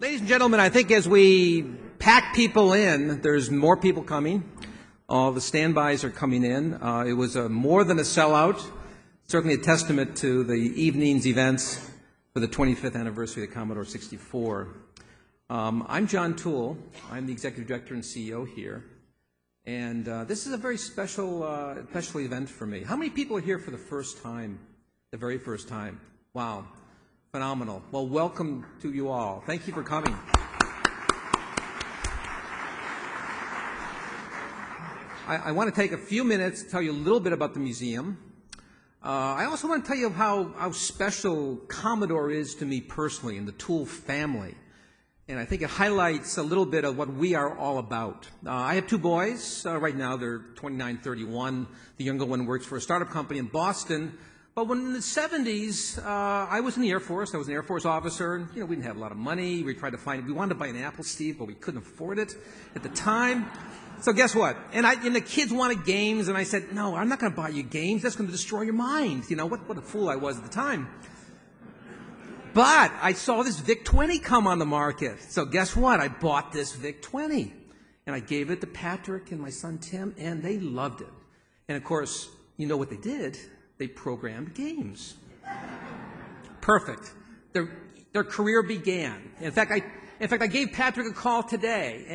Ladies and gentlemen, I think as we pack people in, there's more people coming. All the standbys are coming in. It was more than a sellout, certainly a testament to the evening's events for the 25th anniversary of the Commodore 64. I'm John Toole. I'm the Executive Director and CEO here. And this is a very special event for me. How many people are here for the first time, the very first time? Wow. Phenomenal. Well, welcome to you all. Thank you for coming. I want to take a few minutes to tell you a little bit about the museum. I also want to tell you how special Commodore is to me personally and the Toole family. And I think it highlights a little bit of what we are all about. I have two boys. Right now they're 29, 31. The younger one works for a startup company in Boston. But when in the 70s, I was in the Air Force. I was an Air Force officer. And, we didn't have a lot of money. We wanted to buy an Apple, Steve, but we couldn't afford it at the time. So guess what? And the kids wanted games, and I said, no, I'm not going to buy you games. That's going to destroy your mind. What a fool I was at the time. But I saw this VIC-20 come on the market. So guess what? I bought this VIC-20. And I gave it to Patrick and my son Tim, and they loved it. And, of course, you know what they did? They programmed games. Perfect. Their career began. In fact, I gave Patrick a call today,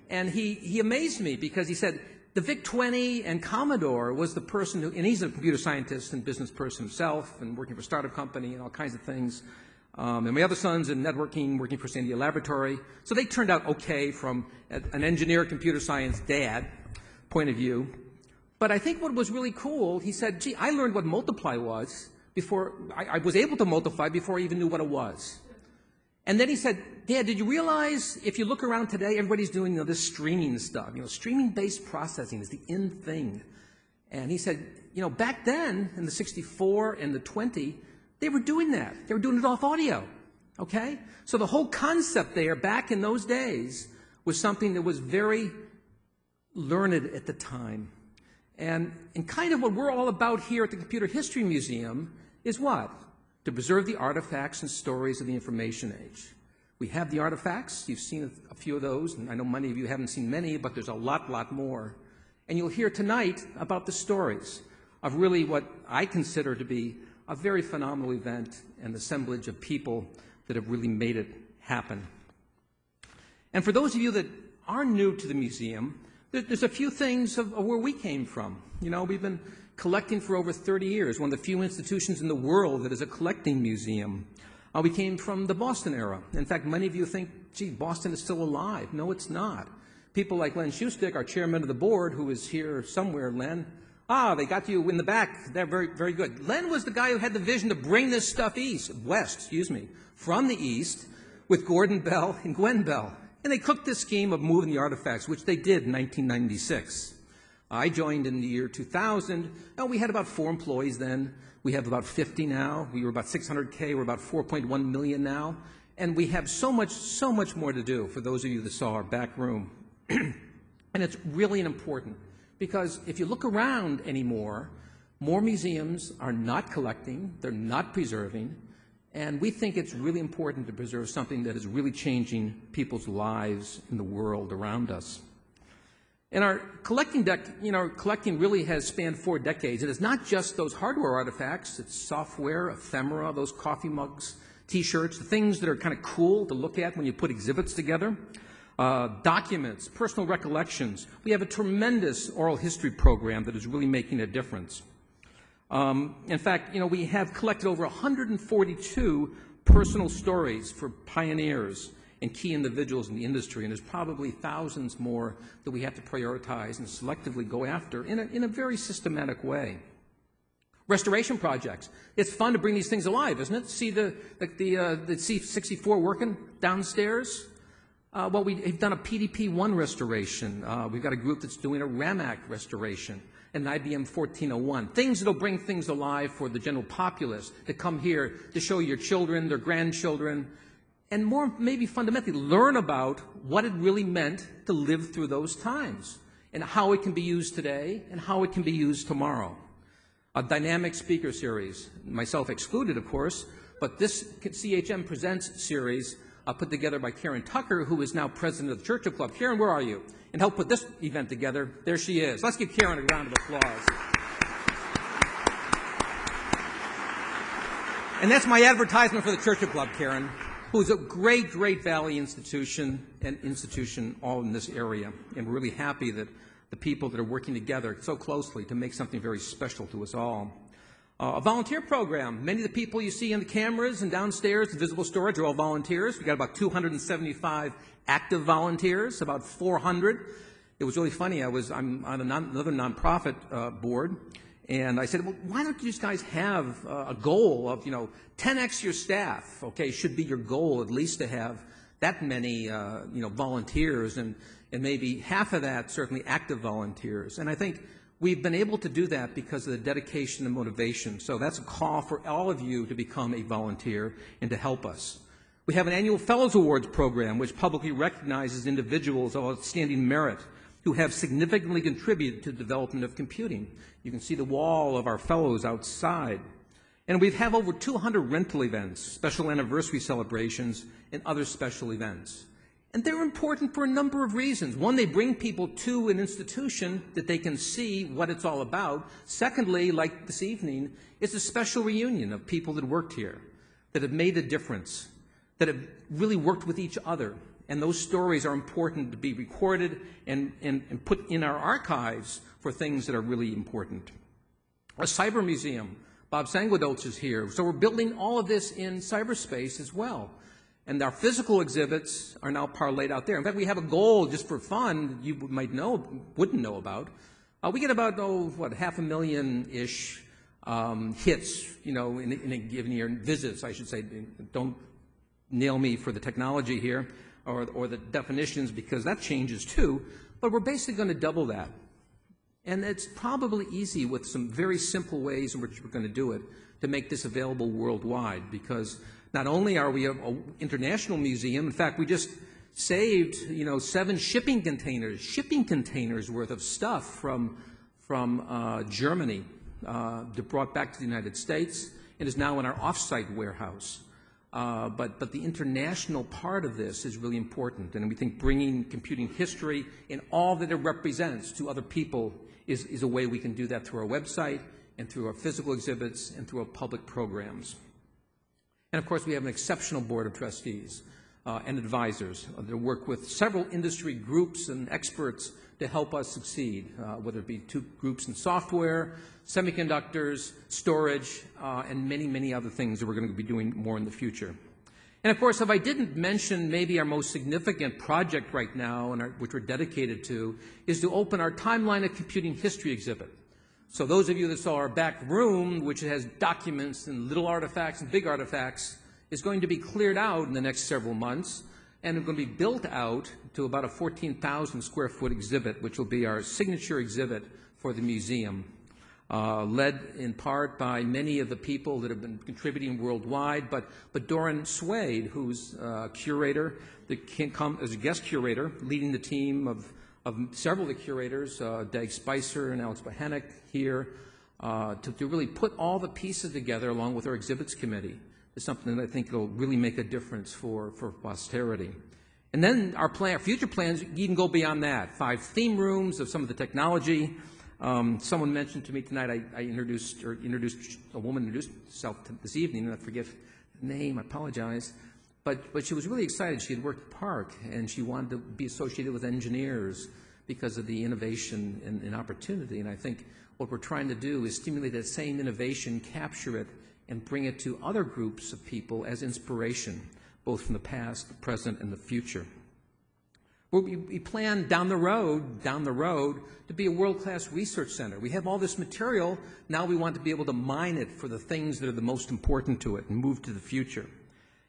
and he amazed me because he said the VIC-20 and Commodore was the person who, and he's a computer scientist and business person himself and working for a startup company and all kinds of things. And my other son's in networking, working for Sandia Laboratory. So they turned out okay from an engineer, computer science dad point of view. But I think what was really cool, he said, gee, I learned what multiply was before, I was able to multiply before I even knew what it was. And then he said, Dad, did you realize if you look around today, everybody's doing this streaming stuff. Streaming-based processing is the in thing. And he said, back then, in the 64 and the 20, they were doing that. They were doing it off audio, okay? So the whole concept there, back in those days, was something that was very learned at the time. And kind of what we're all about here at the Computer History Museum is what? To preserve the artifacts and stories of the information age. We have the artifacts. You've seen a few of those, and I know many of you haven't seen many, but there's a lot more. And you'll hear tonight about the stories of really what I consider to be a very phenomenal event and the assemblage of people that have really made it happen. And for those of you that are new to the museum, there's a few things of where we came from. We've been collecting for over 30 years, one of the few institutions in the world that is a collecting museum. We came from the Boston era. In fact, many of you think, gee, Boston is still alive. No, it's not. People like Len Schustic, our chairman of the board, who is here somewhere, Len. They got you in the back. They're very, very good. Len was the guy who had the vision to bring this stuff west, from the east with Gordon Bell and Gwen Bell. And they cooked this scheme of moving the artifacts, which they did in 1996. I joined in the year 2000, and we had about 4 employees then. We have about 50 now. We were about 600K. We're about 4.1 million now. And we have so much more to do for those of you that saw our back room. And it's really important because if you look around anymore, more museums are not collecting. They're not preserving. And we think it's really important to preserve something that is really changing people's lives in the world around us. And our collecting really has spanned 4 decades. And it's not just those hardware artifacts. It's software, ephemera, those coffee mugs, T-shirts, the things that are kind of cool to look at when you put exhibits together. Documents, personal recollections. We have a tremendous oral history program that is really making a difference. In fact, we have collected over 142 personal stories for pioneers and key individuals in the industry, and there's probably thousands more that we have to prioritize and selectively go after in a very systematic way. Restoration projects. It's fun to bring these things alive, isn't it? See the C64 working downstairs? Well, we've done a PDP-1 restoration. We've got a group that's doing a RAMAC restoration. And IBM 1401, things that will bring things alive for the general populace that come here to show your children, their grandchildren, and more maybe fundamentally learn about what it really meant to live through those times and how it can be used today and how it can be used tomorrow. A dynamic speaker series, myself excluded, of course, but this CHM Presents series put together by Karen Tucker, who is now president of the Churchill Club. Karen, where are you? And helped put this event together. There she is. Let's give Karen a round of applause. And that's my advertisement for the Churchill Club, Karen, who is a great, great Valley institution all in this area. And we're really happy that the people that are working together so closely to make something very special to us all. A volunteer program. Many of the people you see in the cameras and downstairs, the visible storage, are all volunteers. We've got about 275 active volunteers, about 400. It was really funny. I'm on another nonprofit board, and I said, well, why don't you guys have a goal of, 10x your staff, okay, should be your goal at least to have that many, volunteers, and maybe half of that certainly active volunteers. And I think we've been able to do that because of the dedication and motivation. So that's a call for all of you to become a volunteer and to help us. We have an annual Fellows Awards program which publicly recognizes individuals of outstanding merit who have significantly contributed to the development of computing. You can see the wall of our fellows outside. And we have over 200 rental events, special anniversary celebrations, and other special events. And they're important for a number of reasons. One, they bring people to an institution that they can see what it's all about. Secondly, like this evening, it's a special reunion of people that worked here, that have made a difference, that have really worked with each other. And those stories are important to be recorded and put in our archives for things that are really important. A cyber museum. Bob Sanguadolce is here. So we're building all of this in cyberspace as well. And our physical exhibits are now parlayed out there. In fact, we have a goal just for fun you wouldn't know about. We get about, 500,000-ish hits, in a given year, visits, I should say. Don't nail me for the technology here or the definitions, because that changes too. But we're basically going to double that. And it's probably easy with some very simple ways in which we're going to do it to make this available worldwide, because not only are we an international museum, in fact, we just saved, 7 shipping containers worth of stuff from Germany, brought back to the United States, and is now in our off-site warehouse. But the international part of this is really important, and we think bringing computing history and all that it represents to other people is a way we can do that through our website and through our physical exhibits and through our public programs. And of course, we have an exceptional board of trustees and advisors that work with several industry groups and experts to help us succeed, whether it be 2 groups in software, semiconductors, storage, and many, many other things that we're going to be doing more in the future. And of course, if I didn't mention maybe our most significant project right now, which we're dedicated to, is to open our Timeline of Computing History exhibit. So those of you that saw our back room, which has documents and little artifacts and big artifacts, is going to be cleared out in the next several months, and it's going to be built out to about a 14,000 square foot exhibit, which will be our signature exhibit for the museum, led in part by many of the people that have been contributing worldwide, but Doran Swade, who's a curator, that can come as a guest curator, leading the team of several of the curators, Dag Spicer and Alex Bohanec here, to really put all the pieces together along with our exhibits committee. Is something that I think will really make a difference for posterity. And then our future plans even go beyond that. 5 theme rooms of some of the technology. Someone mentioned to me tonight, a woman introduced herself this evening, and I forget the name, I apologize. But she was really excited. She had worked at PARC, and she wanted to be associated with engineers because of the innovation and opportunity. And I think what we're trying to do is stimulate that same innovation, capture it, and bring it to other groups of people as inspiration, both from the past, the present, and the future. We plan down the road, to be a world-class research center. We have all this material. Now we want to be able to mine it for the things that are the most important to it and move to the future.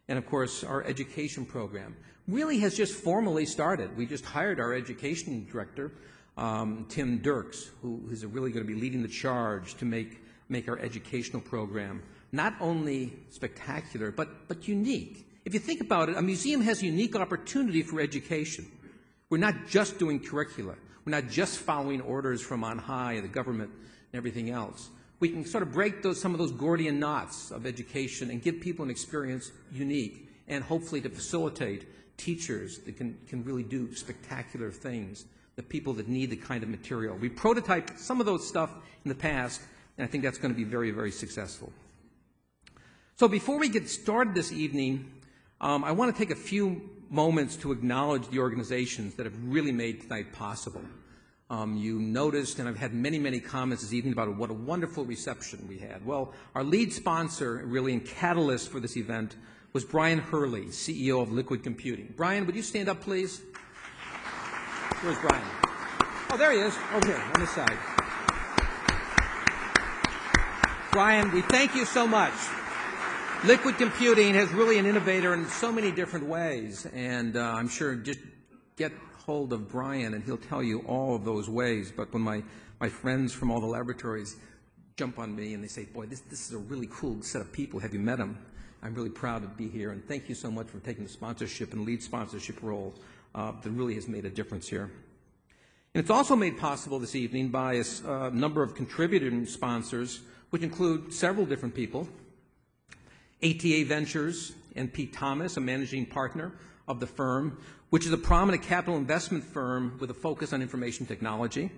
And, of course, our education program really has just formally started. We just hired our education director, Tim Dirks, who is really going to be leading the charge to make our educational program not only spectacular, but unique. If you think about it, a museum has a unique opportunity for education. We're not just doing curricula. We're not just following orders from on high, the government, and everything else. We can sort of break some of those Gordian knots of education and give people an experience unique and hopefully to facilitate teachers that can really do spectacular things, the people that need the kind of material. We prototyped some of those stuff in the past, and I think that's going to be very, very successful. So before we get started this evening, I want to take a few moments to acknowledge the organizations that have really made tonight possible. You noticed, and I've had many, many comments this evening about what a wonderful reception we had. Well, our lead sponsor, really, and catalyst for this event was Brian Hurley, CEO of Liquid Computing. Brian, would you stand up, please? Where's Brian? Oh, there he is. Oh, here, on this side. Brian, we thank you so much. Liquid Computing has really an innovator in so many different ways, and I'm sure just get hold of Brian and he'll tell you all of those ways. But when my friends from all the laboratories jump on me and they say, boy, this is a really cool set of people, have you met them? I'm really proud to be here, and thank you so much for taking the sponsorship and lead sponsorship role that really has made a difference here. And it's also made possible this evening by a number of contributing sponsors, which include several different people. ATA Ventures and Pete Thomas, a managing partner of the firm, which is a prominent capital investment firm with a focus on information technology.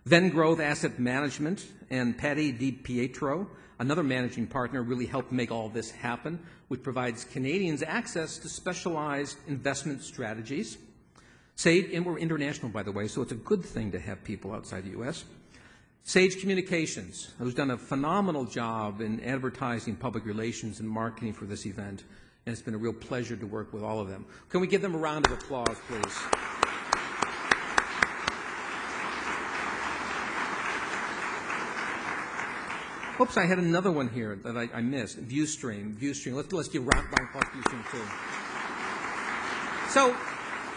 Venn Growth Asset Management and Patty DiPietro, another managing partner, really helped make all this happen, which provides Canadians access to specialized investment strategies. And we're international, by the way, so it's a good thing to have people outside the U.S. Sage Communications, who's done a phenomenal job in advertising, public relations, and marketing for this event, and it's been a real pleasure to work with all of them. Can we give them a round of applause, please? Oops, I had another one here that I missed. ViewStream. Let's give round of applause to ViewStream too. So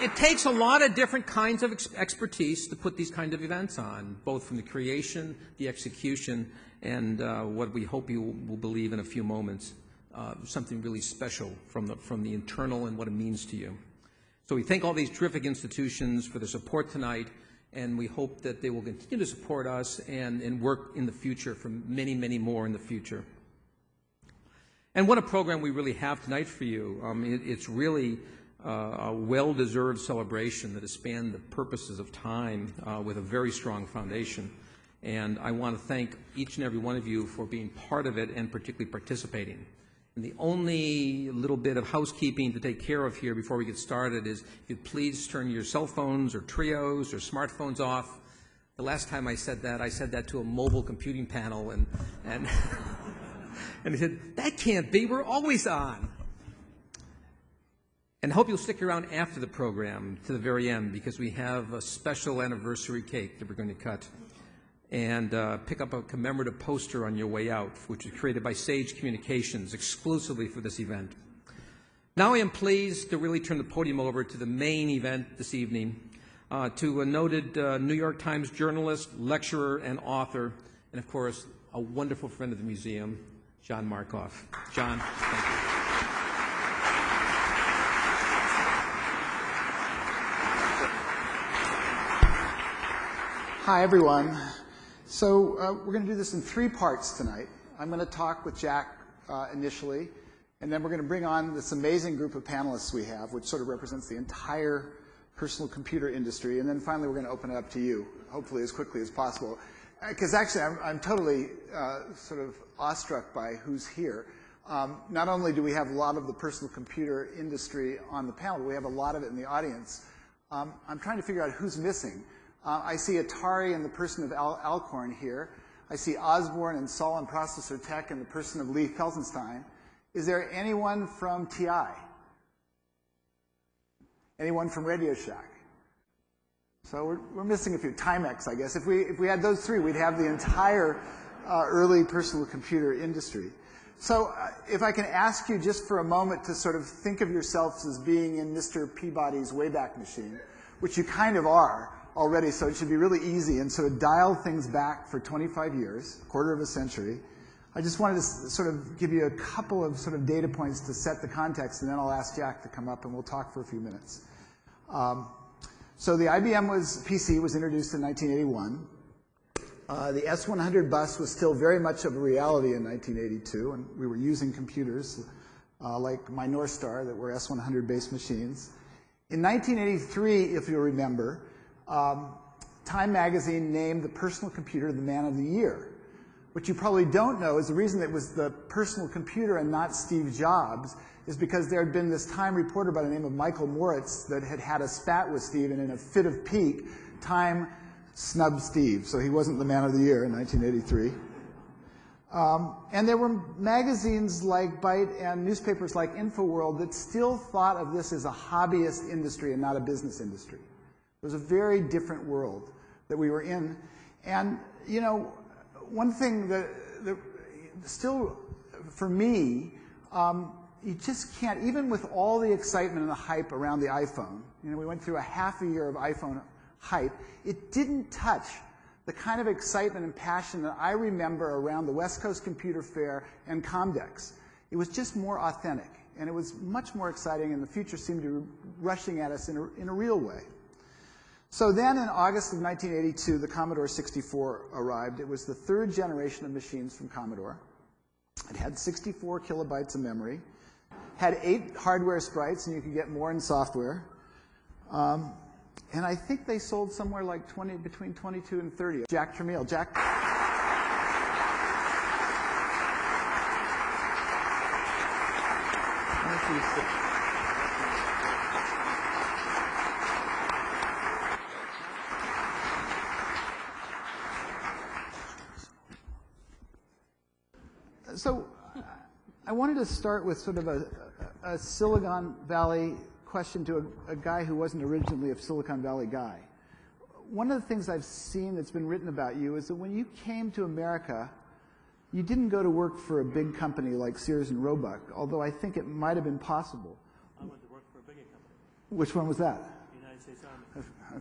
it takes a lot of different kinds of expertise to put these kind of events on, both from the creation, the execution, and what we hope you will believe in a few moments, something really special from the internal and what it means to you. So we thank all these terrific institutions for their support tonight, and we hope that they will continue to support us and work in the future for many, many more in the future. And what a program we really have tonight for you. It's really a well-deserved celebration that has spanned the purposes of time with a very strong foundation. And I want to thank each and every one of you for being part of it and particularly participating. And the only little bit of housekeeping to take care of here before we get started is if you'd please turn your cell phones or trios or smartphones off. The last time I said that to a mobile computing panel, and they said, that can't be, we're always on. And I hope you'll stick around after the program to the very end, because we have a special anniversary cake that we're going to cut. And pick up a commemorative poster on your way out, which is created by Sage Communications exclusively for this event. Now I am pleased to really turn the podium over to the main event this evening, to a noted New York Times journalist, lecturer, and author, and of course, a wonderful friend of the museum, John Markoff. John, thank you. Hi, everyone. So we're going to do this in 3 parts tonight. I'm going to talk with Jack initially, and then we're going to bring on this amazing group of panelists we have, which sort of represents the entire personal computer industry, and then finally we're going to open it up to you, hopefully as quickly as possible. Because actually I'm totally sort of awestruck by who's here. Not only do we have a lot of the personal computer industry on the panel, but we have a lot of it in the audience. I'm trying to figure out who's missing. I see Atari in the person of Alcorn here. I see Osborne and Saul in processor tech in the person of Lee Felsenstein. Is there anyone from TI? Anyone from Radio Shack? So we're missing a few. Timex, I guess. If we had those 3, we'd have the entire early personal computer industry. So if I can ask you just for a moment to sort of think of yourselves as being in Mr. Peabody's Wayback Machine, which you kind of are already, so it should be really easy, and sort of dial things back for 25 years, a quarter of a century. I just wanted to sort of give you a couple of sort of data points to set the context, and then I'll ask Jack to come up and we'll talk for a few minutes. So the IBM PC was introduced in 1981. The S100 bus was still very much of a reality in 1982, and we were using computers like my North Star that were S100 based machines. In 1983, if you'll remember, Time magazine named the personal computer the Man of the Year. What you probably don't know is the reason it was the personal computer and not Steve Jobs is because there had been this Time reporter by the name of Michael Moritz that had had a spat with Steve, and in a fit of pique, Time snubbed Steve, so he wasn't the Man of the Year in 1983. And there were magazines like Byte and newspapers like InfoWorld that still thought of this as a hobbyist industry and not a business industry. It was a very different world that we were in. And, you know, one thing that still, for me, you just can't, even with all the excitement and the hype around the iPhone, you know, we went through a half a year of iPhone hype, it didn't touch the kind of excitement and passion that I remember around the West Coast Computer Fair and Comdex. It was just more authentic, and it was much more exciting, and the future seemed to be rushing at us in a real way. So then in August of 1982, the Commodore 64 arrived. It was the third generation of machines from Commodore. It had 64 kilobytes of memory, had 8 hardware sprites, and you could get more in software. And I think they sold somewhere like between 22 and 30. Jack Tramiel. Jack. So I wanted to start with sort of a Silicon Valley question to a guy who wasn't originally a Silicon Valley guy. One of the things I've seen that's been written about you is that when you came to America, you didn't go to work for a big company like Sears and Roebuck, although I think it might have been possible. I went to work for a bigger company. Which one was that? The United States Army.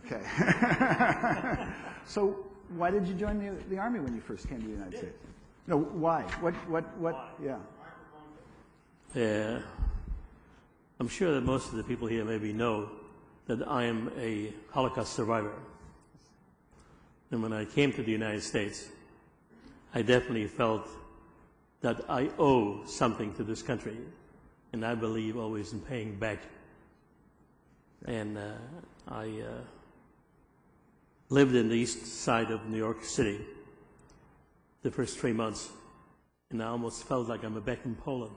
Okay. So why did you join the Army when you first came to the United States? No, why? What, Why? yeah. I'm sure that most of the people here maybe know that I am a Holocaust survivor. And when I came to the United States, I definitely felt that I owe something to this country, and I believe always in paying back. And I lived in the east side of New York City the first 3 months, and I almost felt like I'm back in Poland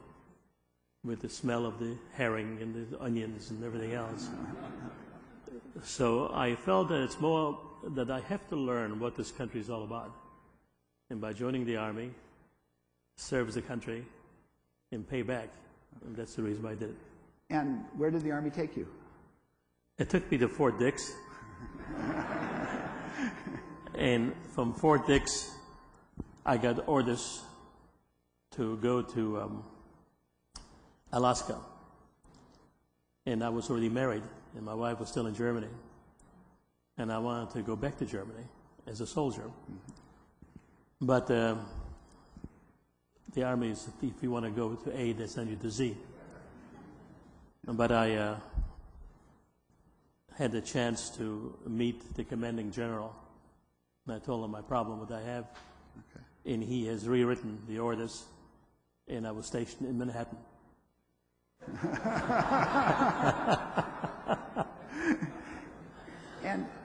with the smell of the herring and the onions and everything else. So I felt that it's more that I have to learn what this country is all about. And by joining the Army, serve the country, and pay back. And that's the reason why I did it. And where did the Army take you? It took me to Fort Dix. And from Fort Dix, I got orders to go to Alaska. And I was already married, and my wife was still in Germany. And I wanted to go back to Germany as a soldier. But the Army is, if you want to go to A, they send you to Z. But I had the chance to meet the commanding general, and I told him my problem that I have. Okay. And he has rewritten the orders, and I was stationed in Manhattan.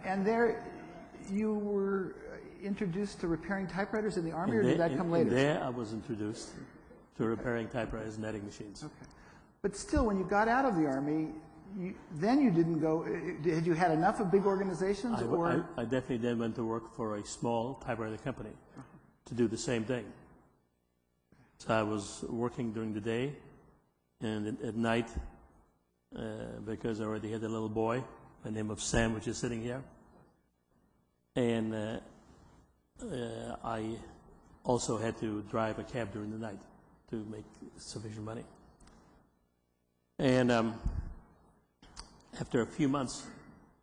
And there you were introduced to repairing typewriters in the Army, or did that come later? There I was introduced to repairing typewriters and netting machines. Okay. But still, when you got out of the Army, then you didn't go, had you had enough of big organizations? I definitely then went to work for a small typewriter company to do the same thing. So I was working during the day, and at night, because I already had a little boy by the name of Sam, which is sitting here, and I also had to drive a cab during the night to make sufficient money. And after a few months,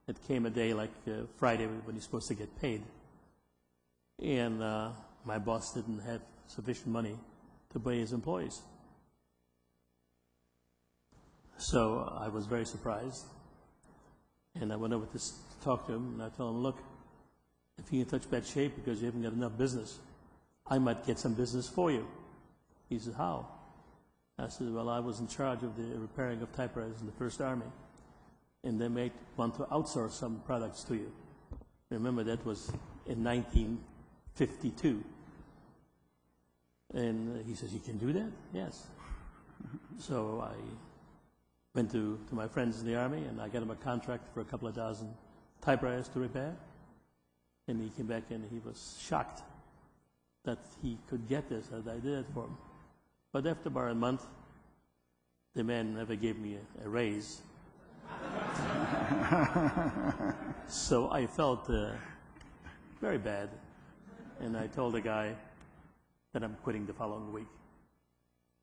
it came a day like Friday when you're supposed to get paid, and my boss didn't have sufficient money to pay his employees. So I was very surprised, and I went over to talk to him, and I told him, look, if you're in such bad shape because you haven't got enough business, I might get some business for you. He said, how? I said, well, I was in charge of the repairing of typewriters in the First Army, and they may want to outsource some products to you. Remember, that was in 1952. And he says, you can do that? Yes. So I went to my friends in the Army, and I got him a contract for a couple of dozen typewriters to repair. And he came back, and he was shocked that he could get this, that I did it for him. But after about a month, the man never gave me a raise. So I felt very bad, and I told the guy that I'm quitting the following week.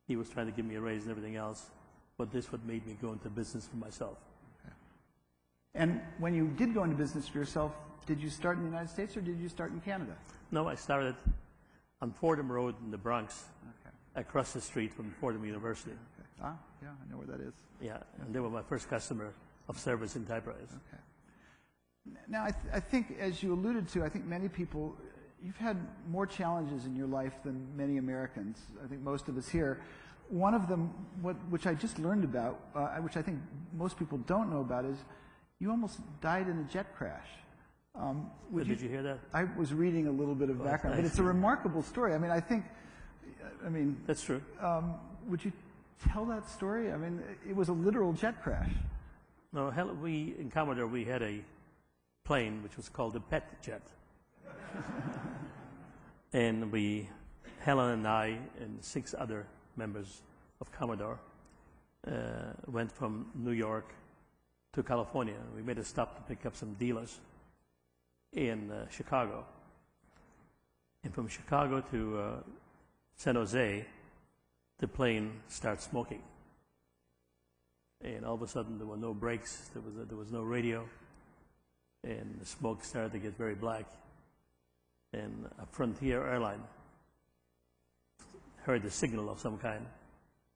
He was trying to give me a raise and everything else, but this what made me go into business for myself. Okay. And when you did go into business for yourself, did you start in the United States or did you start in Canada? No, I started on Fordham Road in the Bronx, across the street from Fordham University. Okay. Ah, yeah, I know where that is. Yeah, and they were my first customer of service in typewriters. Okay. Now, I think, as you alluded to, I think many people, you've had more challenges in your life than many Americans. I think most of us here. One of them, which I just learned about, which I think most people don't know about, is you almost died in a jet crash. Did you hear that? I was reading a little bit of background, but it's a remarkable story. I mean, that's true. Would you tell that story? I mean, it was a literal jet crash. No, in Commodore, we had a plane which was called the Pet Jet. And Helen and I and 6 other members of Commodore went from New York to California. We made a stop to pick up some dealers in Chicago. And from Chicago to San Jose, the plane started smoking. And all of a sudden, there were no brakes, there was no radio, and the smoke started to get very black. And a Frontier airline heard a signal of some kind,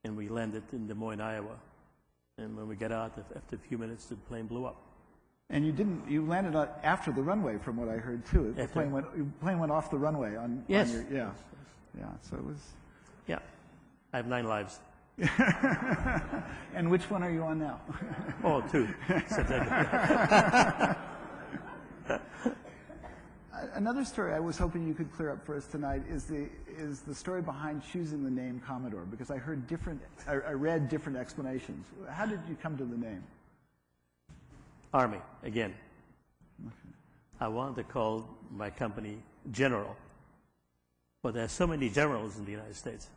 and we landed in Des Moines, Iowa. And when we got out, after a few minutes, the plane blew up. And you landed after the runway, from what I heard too. The plane went off the runway on. Yes. Yeah. So it was. Yeah, I have 9 lives. And which one are you on now? Oh, 2. Another story I was hoping you could clear up for us tonight is the story behind choosing the name Commodore, because I read different explanations. How did you come to the name? Army, again. Okay. I wanted to call my company General, but there are so many generals in the United States.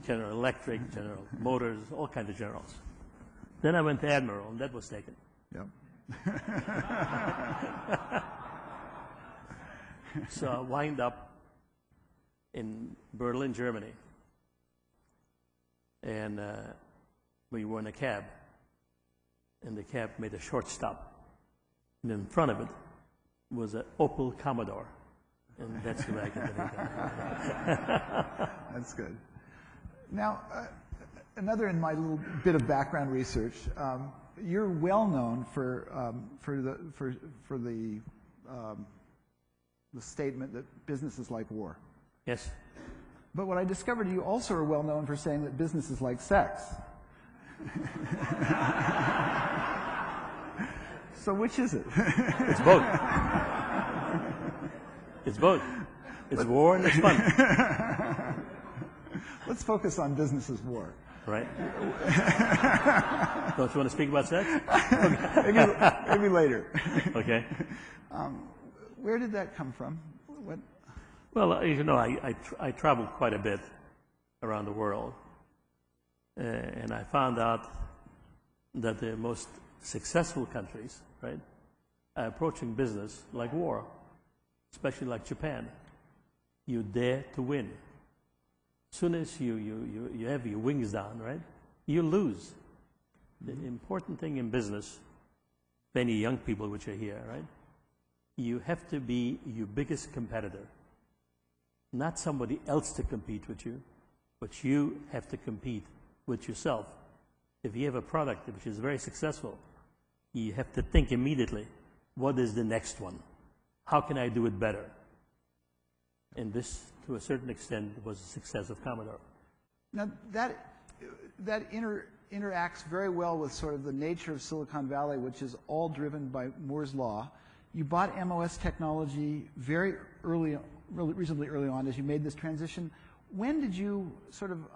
General Electric, General Motors, all kinds of generals. Then I went to Admiral, and that was taken. Yep. So I wind up in Berlin, Germany, and we were in a cab, and the cab made a short stop, and in front of it was an Opel Commodore, and that's the way I got the name. That's good. Now, another in my little bit of background research, you're well known for the statement that business is like war. Yes. But what I discovered, you also are well known for saying that business is like sex. So which is it? It's both. It's both. It's war and it's fun. Let's focus on business as war. Right. Don't you want to speak about sex? Maybe later. Okay. Where did that come from? What? Well, you know, I traveled quite a bit around the world, and I found out that the most successful countries, right, are approaching business like war, especially like Japan. You dare to win. As soon as you have your wings down, right, you lose. The important thing in business, many young people which are here, right, you have to be your biggest competitor. Not somebody else to compete with you, but you have to compete with yourself. If you have a product which is very successful, you have to think immediately, what is the next one? How can I do it better? And this, to a certain extent, was the success of Commodore. Now, that that interacts very well with sort of the nature of Silicon Valley, which is all driven by Moore's Law. You bought MOS technology very early, reasonably early on as you made this transition. When did you sort of,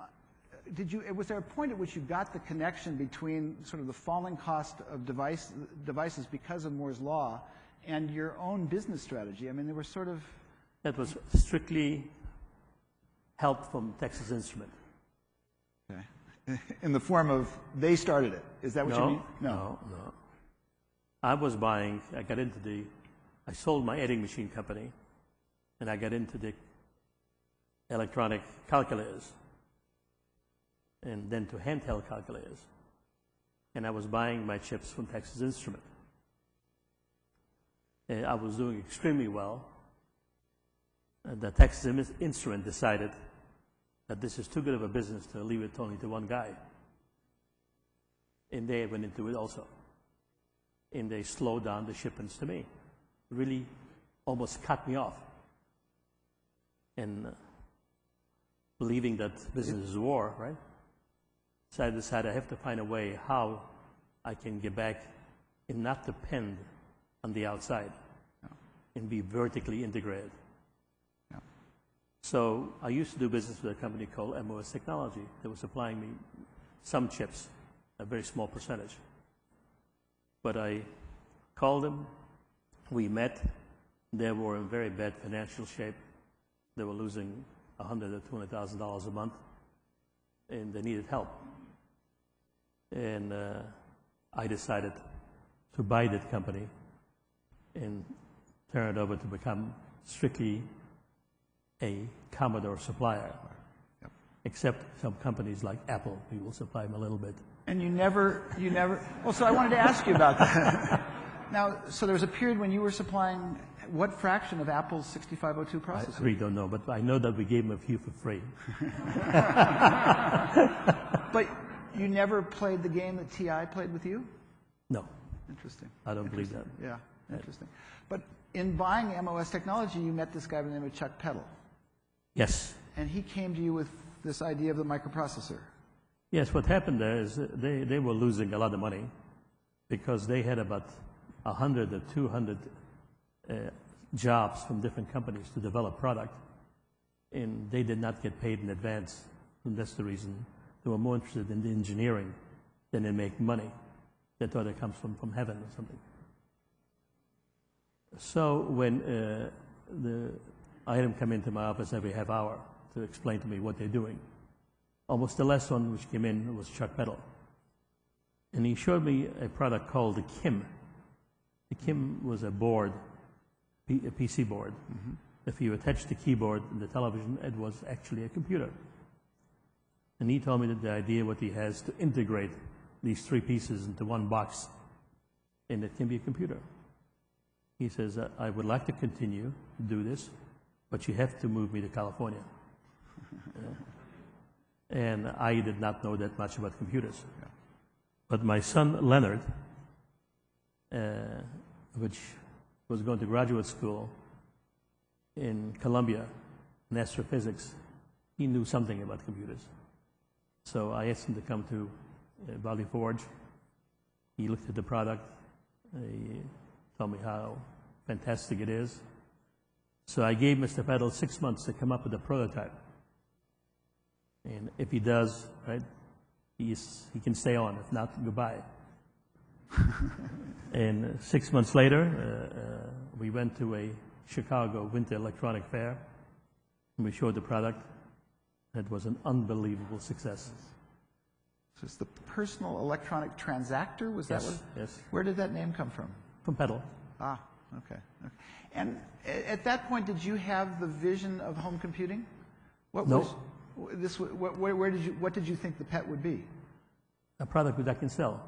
was there a point at which you got the connection between sort of the falling cost of devices because of Moore's Law and your own business strategy? I mean, they were sort of... That was strictly help from Texas Instruments. Okay. In the form of, they started it. Is that what you mean? No. I sold my editing machine company, and I got into the electronic calculators, and then to handheld calculators. And I was buying my chips from Texas Instruments. And I was doing extremely well. And the Texas Instruments decided that this is too good of a business to leave it only to one guy. And they went into it also. And they slowed down the shipments to me. Really almost cut me off. And believing that business is war, right? So I decided I have to find a way how I can get back and not depend on the outside and be vertically integrated. So I used to do business with a company called MOS Technology that was supplying me some chips, a very small percentage. But I called them, we met, they were in very bad financial shape. They were losing $100,000 or $200,000 a month, and they needed help. And I decided to buy that company and turn it over to become strictly a Commodore supplier. Yep. Except some companies like Apple, we will supply them a little bit. And you never, well, so I wanted to ask you about that. Now, so there was a period when you were supplying what fraction of Apple's 6502 processor? I really don't know, but I know that we gave them a few for free. But you never played the game that TI played with you? No. Interesting. I don't believe that. Yeah, interesting. But in buying MOS Technology, you met this guy by the name of Chuck Peddle. Yes. And he came to you with this idea of the microprocessor. Yes, what happened there is they were losing a lot of money because they had about 100 or 200 jobs from different companies to develop product, and they did not get paid in advance. And that's the reason they were more interested in the engineering than in making money. They thought it comes from heaven or something. So when I had them come into my office every half hour to explain to me what they're doing, almost the last one which came in was Chuck Peddle. And he showed me a product called the Kim. The Kim was a board, a PC board. Mm-hmm. If you attached the keyboard and the television, it was actually a computer. And he told me that the idea what he has to integrate these three pieces into one box, and it can be a computer. He says, I would like to continue to do this, but you have to move me to California. And I did not know that much about computers. Yeah. But my son, Leonard, which was going to graduate school in Columbia in astrophysics, he knew something about computers. So I asked him to come to Valley Forge. He looked at the product. He told me how fantastic it is. So I gave Mr. Peddle 6 months to come up with a prototype. And if he does, right, he can stay on. If not, goodbye. And 6 months later, we went to a Chicago Winter Electronic Fair, and we showed the product. It was an unbelievable success. So it's the Personal Electronic Transactor? Was Yes, that what? yes. Where did that name come from? From Peddle. Ah, okay. And at that point, did you have the vision of home computing? What No. was this? What did you think the pet would be? A product that I can sell.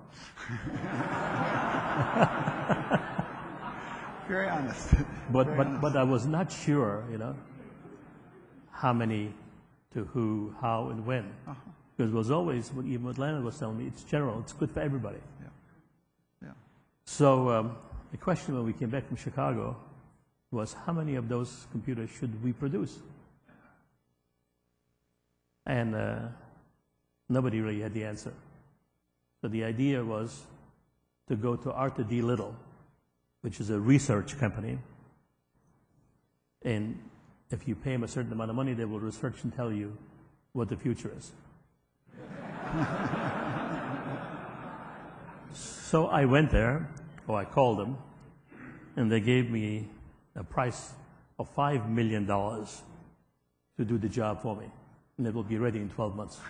Very honest. But I was not sure, how many, to who, how, and when. Uh-huh. Because it was always, even what Leonard was telling me, it's general, it's good for everybody. Yeah. So the question when we came back from Chicago was, how many of those computers should we produce? And Nobody really had the answer. So the idea was to go to Arthur D. Little, which is a research company, and if you pay them a certain amount of money, they will research and tell you what the future is. So I went there, or I called them, and they gave me a price of $5 million to do the job for me, and it will be ready in 12 months.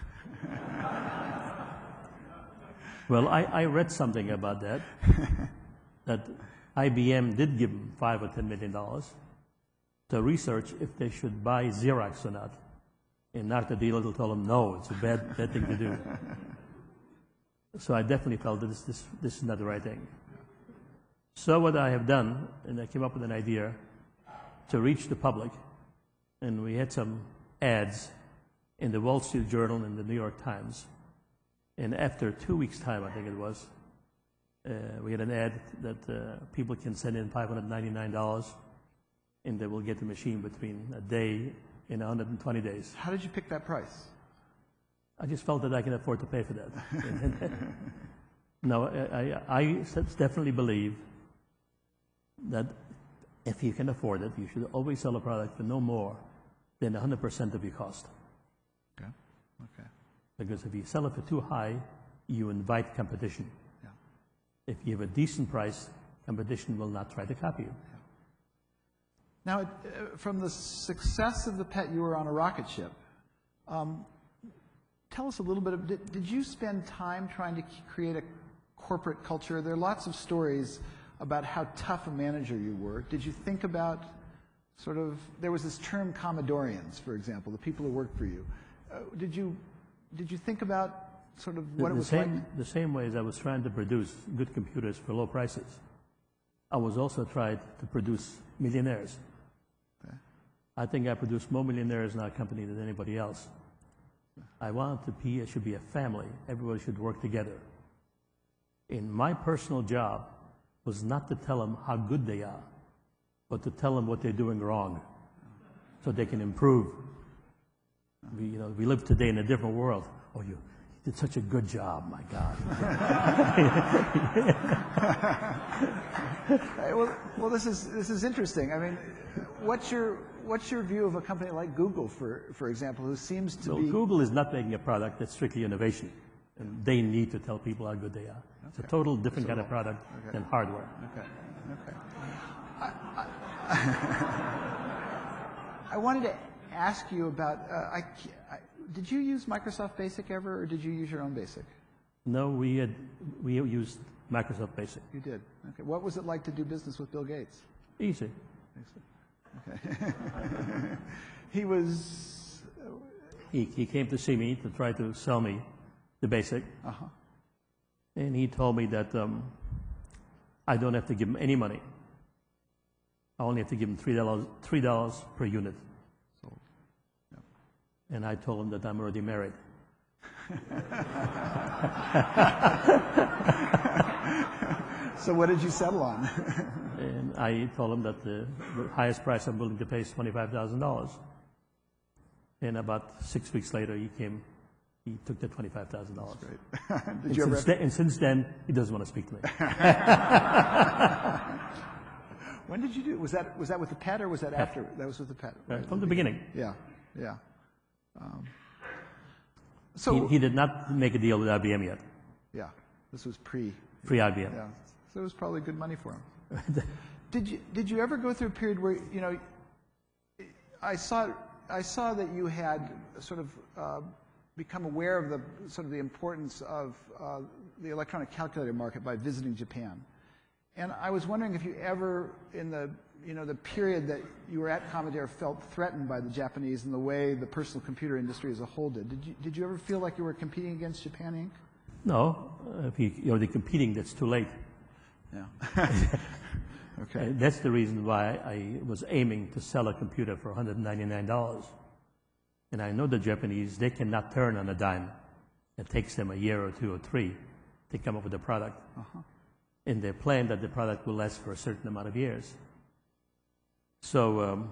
Well, I read something about that, that IBM did give them $5 or $10 million to research if they should buy Xerox or not. And Arthur D. Little told them, no, it's a bad thing to do. So I definitely felt that this is not the right thing. So what I have done, and I came up with an idea to reach the public, and we had some ads in the Wall Street Journal and the New York Times. And after 2 weeks' time, I think it was, we had an ad that people can send in $599, and they will get the machine between a day and 120 days. How did you pick that price? I just felt that I can afford to pay for that. No, I definitely believe that if you can afford it, you should always sell a product for no more than 100% of your cost. Okay. Okay. Because if you sell it for too high, you invite competition. Yeah. If you have a decent price, competition will not try to copy you. Yeah. Now, from the success of the PET, you were on a rocket ship. Tell us a little bit of, did you spend time trying to create a corporate culture? There are lots of stories about how tough a manager you were. Did you think about sort of, there was this term Commodorians, for example, the people who worked for you. Did you think about sort of what it was like? The same way as I was trying to produce good computers for low prices, I was also trying to produce millionaires. Okay. I think I produced more millionaires in our company than anybody else. I wanted to be, it should be a family. Everybody should work together. And my personal job was not to tell them how good they are, but to tell them what they're doing wrong so they can improve. We live today in a different world. Oh, you did such a good job, my God. Well, this is interesting. I mean, what's your view of a company like Google, for example, who seems to be... Google is not making a product that's strictly innovation, and they need to tell people how good they are. Okay. It's a total different kind of product than hardware. Okay. I wanted to ask you about, did you use Microsoft Basic ever, or did you use your own Basic? No, we used Microsoft Basic. You did? Okay. What was it like to do business with Bill Gates? Easy. Okay. He was... He came to see me to try to sell me the Basic. Uh-huh. And he told me that I don't have to give him any money. I only have to give him $3 per unit. So, yeah. And I told him that I'm already married. So what did you settle on? And I told him that the highest price I'm willing to pay is $25,000. And about 6 weeks later, he took the $25,000. Great. And since then, he doesn't want to speak to me. When did you do it? Was that with the PET, or was that after? That was with the PET. Right, from the beginning. Yeah. So he did not make a deal with IBM yet. Yeah, this was pre-IBM. Yeah, so it was probably good money for him. Did you ever go through a period where I saw that you had sort of become aware of the importance of the electronic calculator market by visiting Japan. And I was wondering if you ever, in the period that you were at Commodore, felt threatened by the Japanese and the way the personal computer industry as a whole did. Did you ever feel like you were competing against Japan Inc.? No. If you're already competing, that's too late. Yeah. Okay. That's the reason why I was aiming to sell a computer for $199. And I know the Japanese, they cannot turn on a dime. It takes them a year or two or three to come up with a product. Uh-huh. And they plan that the product will last for a certain amount of years. So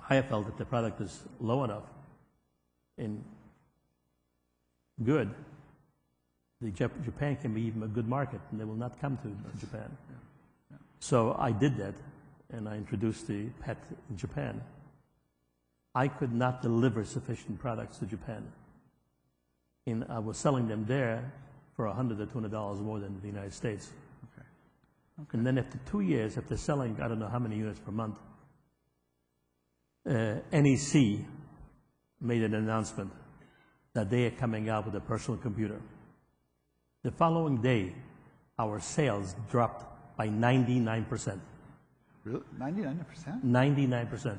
I felt that the product is low enough, and good, Japan can be even a good market, and they will not come to Japan. So I did that, and I introduced the PET in Japan. I could not deliver sufficient products to Japan. And I was selling them there for $100 or $200 more than the United States. Okay. And then after 2 years, after selling I don't know how many units per month, NEC made an announcement that they are coming out with a personal computer. The following day, our sales dropped by 99%. Really? 99%? 99%.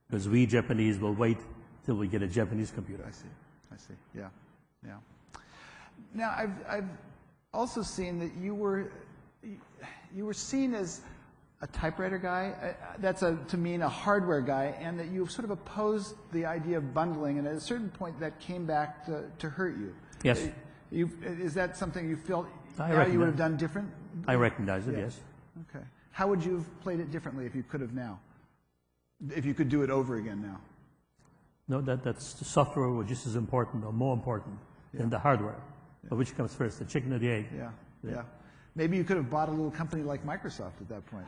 Because we Japanese will wait till we get a Japanese computer. I see. Yeah. Now, I've also seen that you were seen as a typewriter guy. That's to mean a hardware guy, and that you sort of opposed the idea of bundling, and at a certain point that came back to hurt you. Yes. Is that something you felt you would have done different? I recognize it, yes. Okay. How would you have played it differently if you could have now? If you could do it over again now? No, that's the software was just as important or more important than the hardware. But which comes first, the chicken or the egg? Yeah. Maybe you could have bought a little company like Microsoft at that point.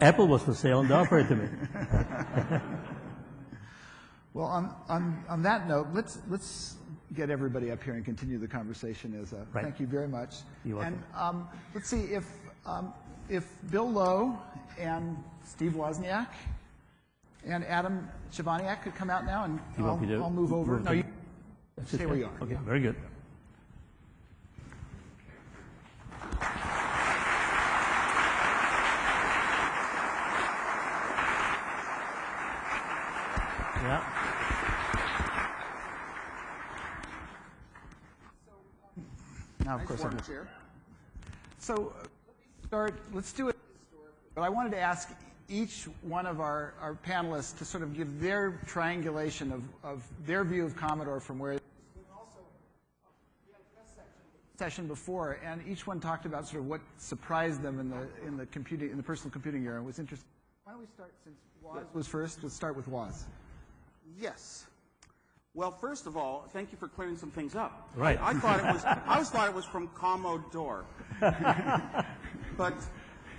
Apple was for sale and they offered it to me. Well, on that note, let's get everybody up here and continue the conversation. Right. Thank you very much. You're welcome. And let's see if Bill Lowe and Steve Wozniak and Adam Chivaniak could come out now, and I'll move over. No, you stay where you are. Okay, very good. Yeah. Now, of course, So, let's do it. But I wanted to ask each one of our panelists to sort of give their triangulation of their view of Commodore from where. Also, we had a press session before, and each one talked about sort of what surprised them in the personal computing era. It was interesting. Why don't we start, since Woz was first? Let's start with Woz. Yes. Well, first of all, thank you for clearing some things up. Right. I always thought it was from Commodore. But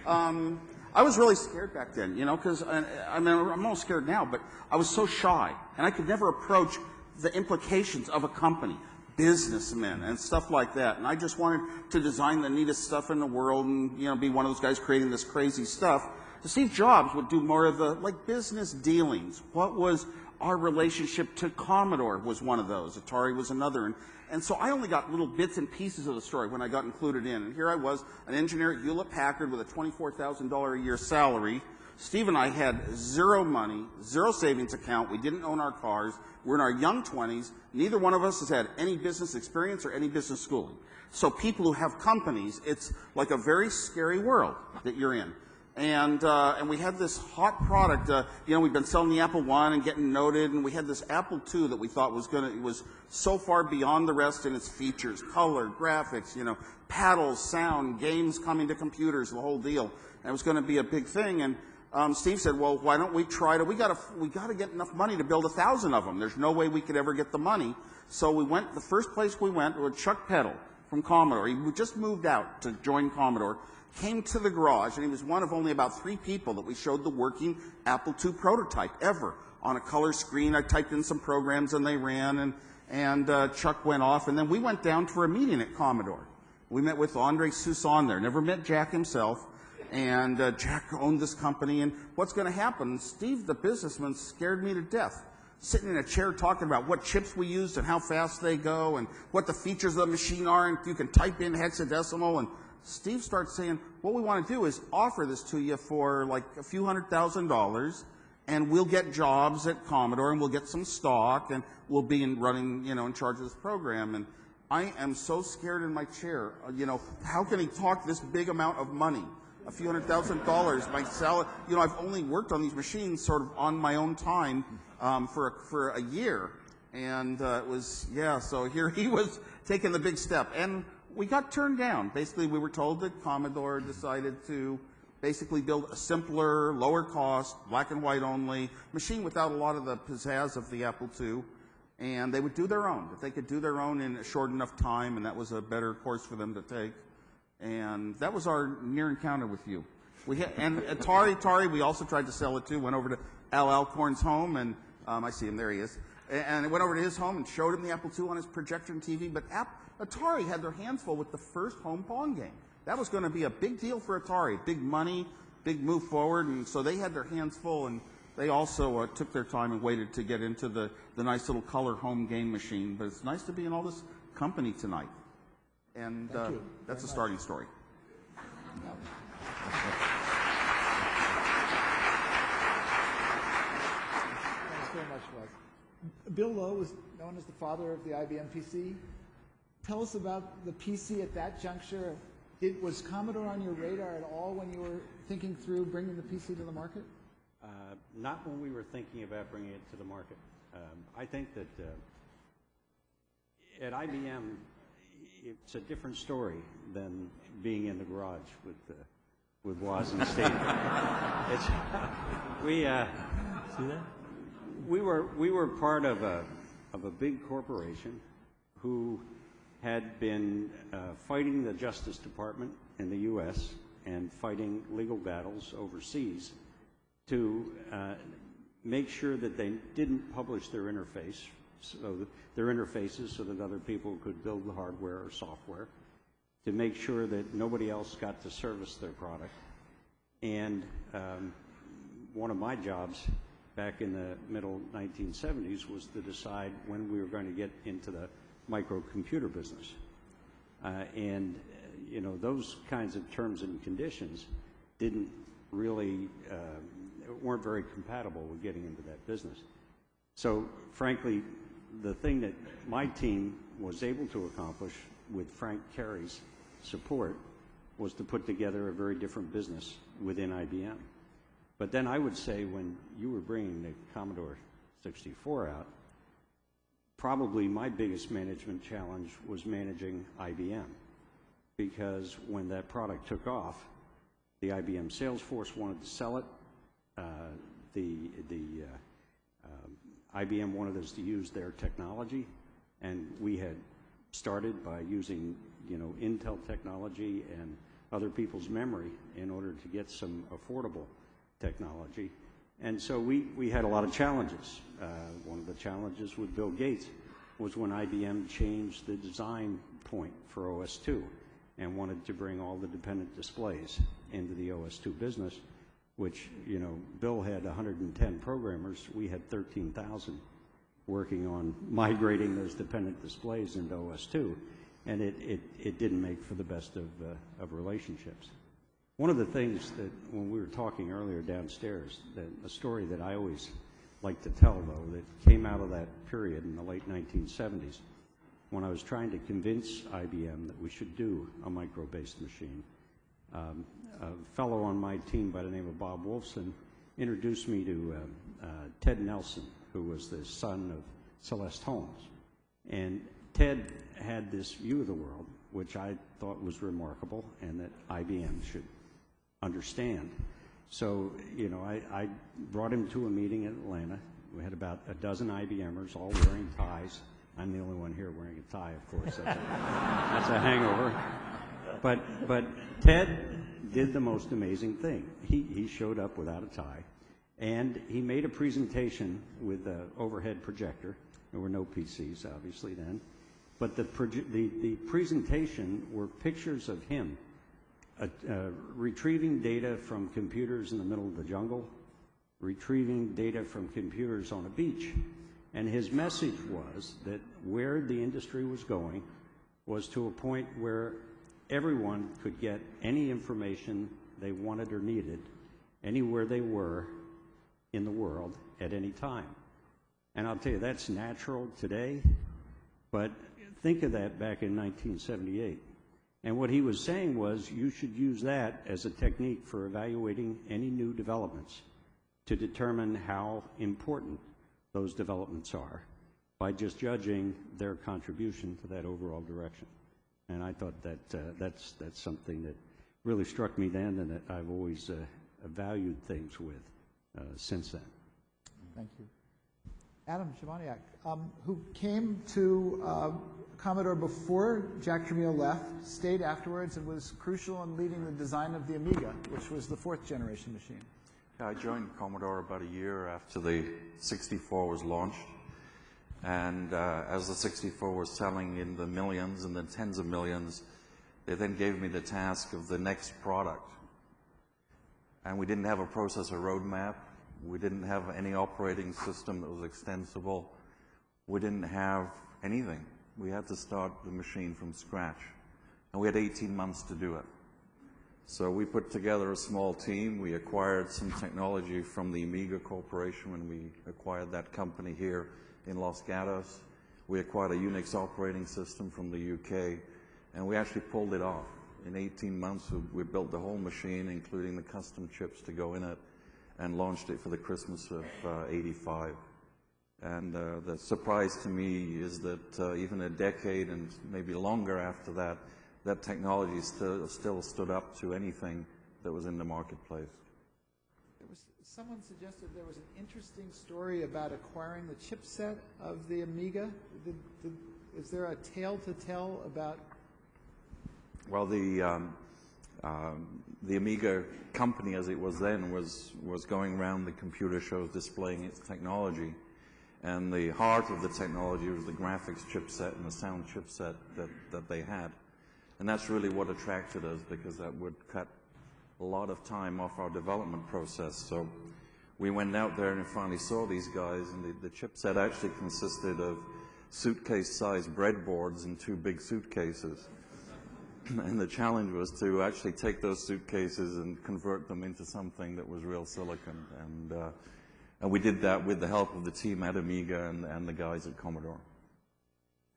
I was really scared back then, because I'm almost scared now, but I was so shy, and I could never approach the implications of a company, businessmen, and stuff like that. And I just wanted to design the neatest stuff in the world and, be one of those guys creating this crazy stuff. Steve Jobs would do more of the, business dealings. What was our relationship to Commodore was one of those. Atari was another. And so I only got little bits and pieces of the story when I got included in. And here I was, an engineer at Hewlett-Packard with a $24,000 a year salary. Steve and I had zero money, zero savings account. We didn't own our cars. We're in our young 20s. Neither one of us has had any business experience or any business schooling. So people who have companies, it's like a very scary world that you're in. And we had this hot product. We've been selling the Apple I and getting noted, and we had this Apple II that we thought was so far beyond the rest in its features, color, graphics, paddles, sound, games coming to computers, the whole deal. And it was going to be a big thing. And Steve said, "Well, why don't we try to? We got to get enough money to build 1,000 of them. There's no way we could ever get the money." So we went. The first place we went was Chuck Peddle from Commodore. He just moved out to join Commodore. Came to the garage, and he was one of only about 3 people that we showed the working Apple II prototype ever on a color screen. I typed in some programs, and they ran, and Chuck went off, and then we went down for a meeting at Commodore. We met with Andre Soussan there. Never met Jack himself, and Jack owned this company, and what's going to happen? Steve, the businessman, scared me to death. Sitting in a chair talking about what chips we used and how fast they go and what the features of the machine are, and you can type in hexadecimal, and Steve starts saying, what we want to do is offer this to you for like a few $100,000, and we'll get jobs at Commodore, and we'll get some stock, and we'll be in charge of this program. And I am so scared in my chair. How can he talk this big amount of money? A few $100,000, my salary. I've only worked on these machines sort of on my own time for a year. And it was, so here he was taking the big step. And we got turned down. Basically, we were told that Commodore decided to basically build a simpler, lower cost, black and white only machine without a lot of the pizzazz of the Apple II. and they would do their own. If they could do their own in a short enough time, and that was a better course for them to take. And that was our near encounter with you. And Atari, we also tried to sell it to. Went over to Al Alcorn's home, and I see him, there he is. And I went over to his home and showed him the Apple II on his projector and TV. But Atari had their hands full with the first home Pong game. That was going to be a big deal for Atari, big money, big move forward. And so they had their hands full, and they also took their time and waited to get into the nice little color home game machine. But it's nice to be in all this company tonight. And that's a starting story. Thanks very much, Buzz. Bill Lowe was known as the father of the IBM PC. Tell us about the PC at that juncture. Was Commodore on your radar at all when you were thinking through bringing the PC to the market? Not when we were thinking about bringing it to the market. I think that at IBM, it's a different story than being in the garage with Woz and Steve. See that? We were part of a big corporation who had been fighting the Justice Department in the U.S. and fighting legal battles overseas to make sure that they didn't publish their interfaces so that other people could build the hardware or software, to make sure that nobody else got to service their product. And one of my jobs back in the middle 1970s was to decide when we were going to get into the microcomputer business. Those kinds of terms and conditions didn't really, weren't very compatible with getting into that business. So frankly, the thing that my team was able to accomplish with Frank Carey's support was to put together a very different business within IBM. But then I would say when you were bringing the Commodore 64 out, probably my biggest management challenge was managing IBM, because when that product took off, the IBM sales force wanted to sell it. IBM wanted us to use their technology, and we had started by using, Intel technology and other people's memory in order to get some affordable technology. And so we had a lot of challenges. One of the challenges with Bill Gates was when IBM changed the design point for OS/2 and wanted to bring all the dependent displays into the OS/2 business, which, Bill had 110 programmers. We had 13,000 working on migrating those dependent displays into OS/2, and it didn't make for the best of relationships. One of the things that, when we were talking earlier downstairs, a story that I always like to tell, though, that came out of that period in the late 1970s, when I was trying to convince IBM that we should do a micro-based machine. A fellow on my team by the name of Bob Wolfson introduced me to Ted Nelson, who was the son of Celeste Holmes. And Ted had this view of the world, which I thought was remarkable and that IBM should understand. So, I brought him to a meeting in Atlanta. We had about a dozen IBMers all wearing ties. I'm the only one here wearing a tie, of course. That's a hangover. But Ted did the most amazing thing. He showed up without a tie, and he made a presentation with an overhead projector. There were no PCs, obviously, then. But the presentation were pictures of him retrieving data from computers in the middle of the jungle, retrieving data from computers on a beach. And his message was that where the industry was going was to a point where everyone could get any information they wanted or needed anywhere they were in the world at any time. And I'll tell you, that's natural today, but think of that back in 1978. And what he was saying was you should use that as a technique for evaluating any new developments to determine how important those developments are by just judging their contribution to that overall direction. And I thought that that's something that really struck me then, and that I've always valued things with since then. Thank you. Adam Shabaniak, who came to Commodore before Jack Tramiel left, stayed afterwards, and was crucial in leading the design of the Amiga, which was the 4th generation machine. Yeah, I joined Commodore about a year after the 64 was launched. And as the 64 was selling in the millions and then tens of millions, they then gave me the task of the next product. And we didn't have a processor roadmap. We didn't have any operating system that was extensible. We didn't have anything. We had to start the machine from scratch. And we had 18 months to do it. So we put together a small team. We acquired some technology from the Amiga Corporation when we acquired that company here in Los Gatos. We acquired a Unix operating system from the UK, and we actually pulled it off. In 18 months, we built the whole machine, including the custom chips to go in it, and launched it for the Christmas of '85. And the surprise to me is that even a decade and maybe longer after that, that technology still stood up to anything that was in the marketplace. Someone suggested there was an interesting story about acquiring the chipset of the Amiga. Is there a tale to tell about? Well, the Amiga company, as it was then, was going around the computer shows displaying its technology. And the heart of the technology was the graphics chipset and the sound chipset that they had. And that's really what attracted us, because that would cut a lot of time off our development process. So we went out there and finally saw these guys, and the chipset actually consisted of suitcase-sized breadboards in 2 big suitcases. And the challenge was to actually take those suitcases and convert them into something that was real silicon. And we did that with the help of the team at Amiga and the guys at Commodore.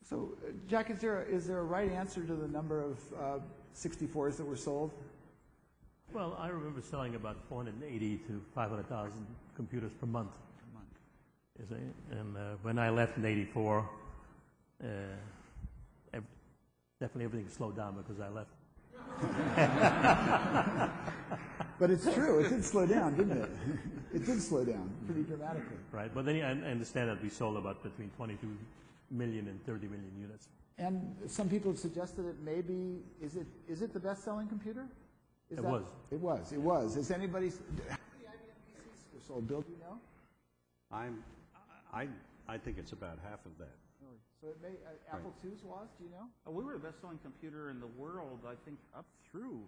So, Jack, is there a right answer to the number of 64s that were sold? Well, I remember selling about 480 to 500,000 computers per month. You see? And when I left in '84, definitely everything slowed down because I left. But it's true, it did slow down, didn't it? It did slow down pretty dramatically. Right, but then I understand that we sold about between 22 million and 30 million units. And some people have suggested it may be, is it the best-selling computer? It was. It was. Is anybody, how many IBM PCs were sold, Bill, do you know? I think it's about half of that. Really? So it may, Apple II's was, do you know? We were the best-selling computer in the world, I think, up through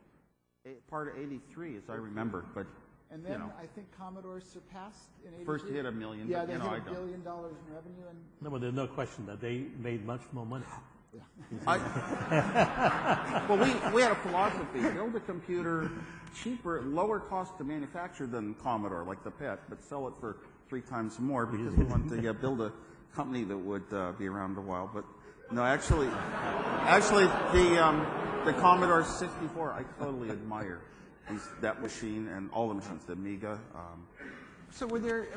part of '83, as I remember. But and then I think Commodore surpassed in '83. First hit $1 million. Yeah, but, they hit $1 $1 billion in revenue. And No, but there's no question that they made much more money. Well, we had a philosophy: build a computer cheaper, lower cost to manufacture than Commodore, like the PET, but sell it for 3 times more because we wanted to build a company that would be around a while. But no, actually, the Commodore 64, I totally admire that machine and all the machines, the Amiga. so were there,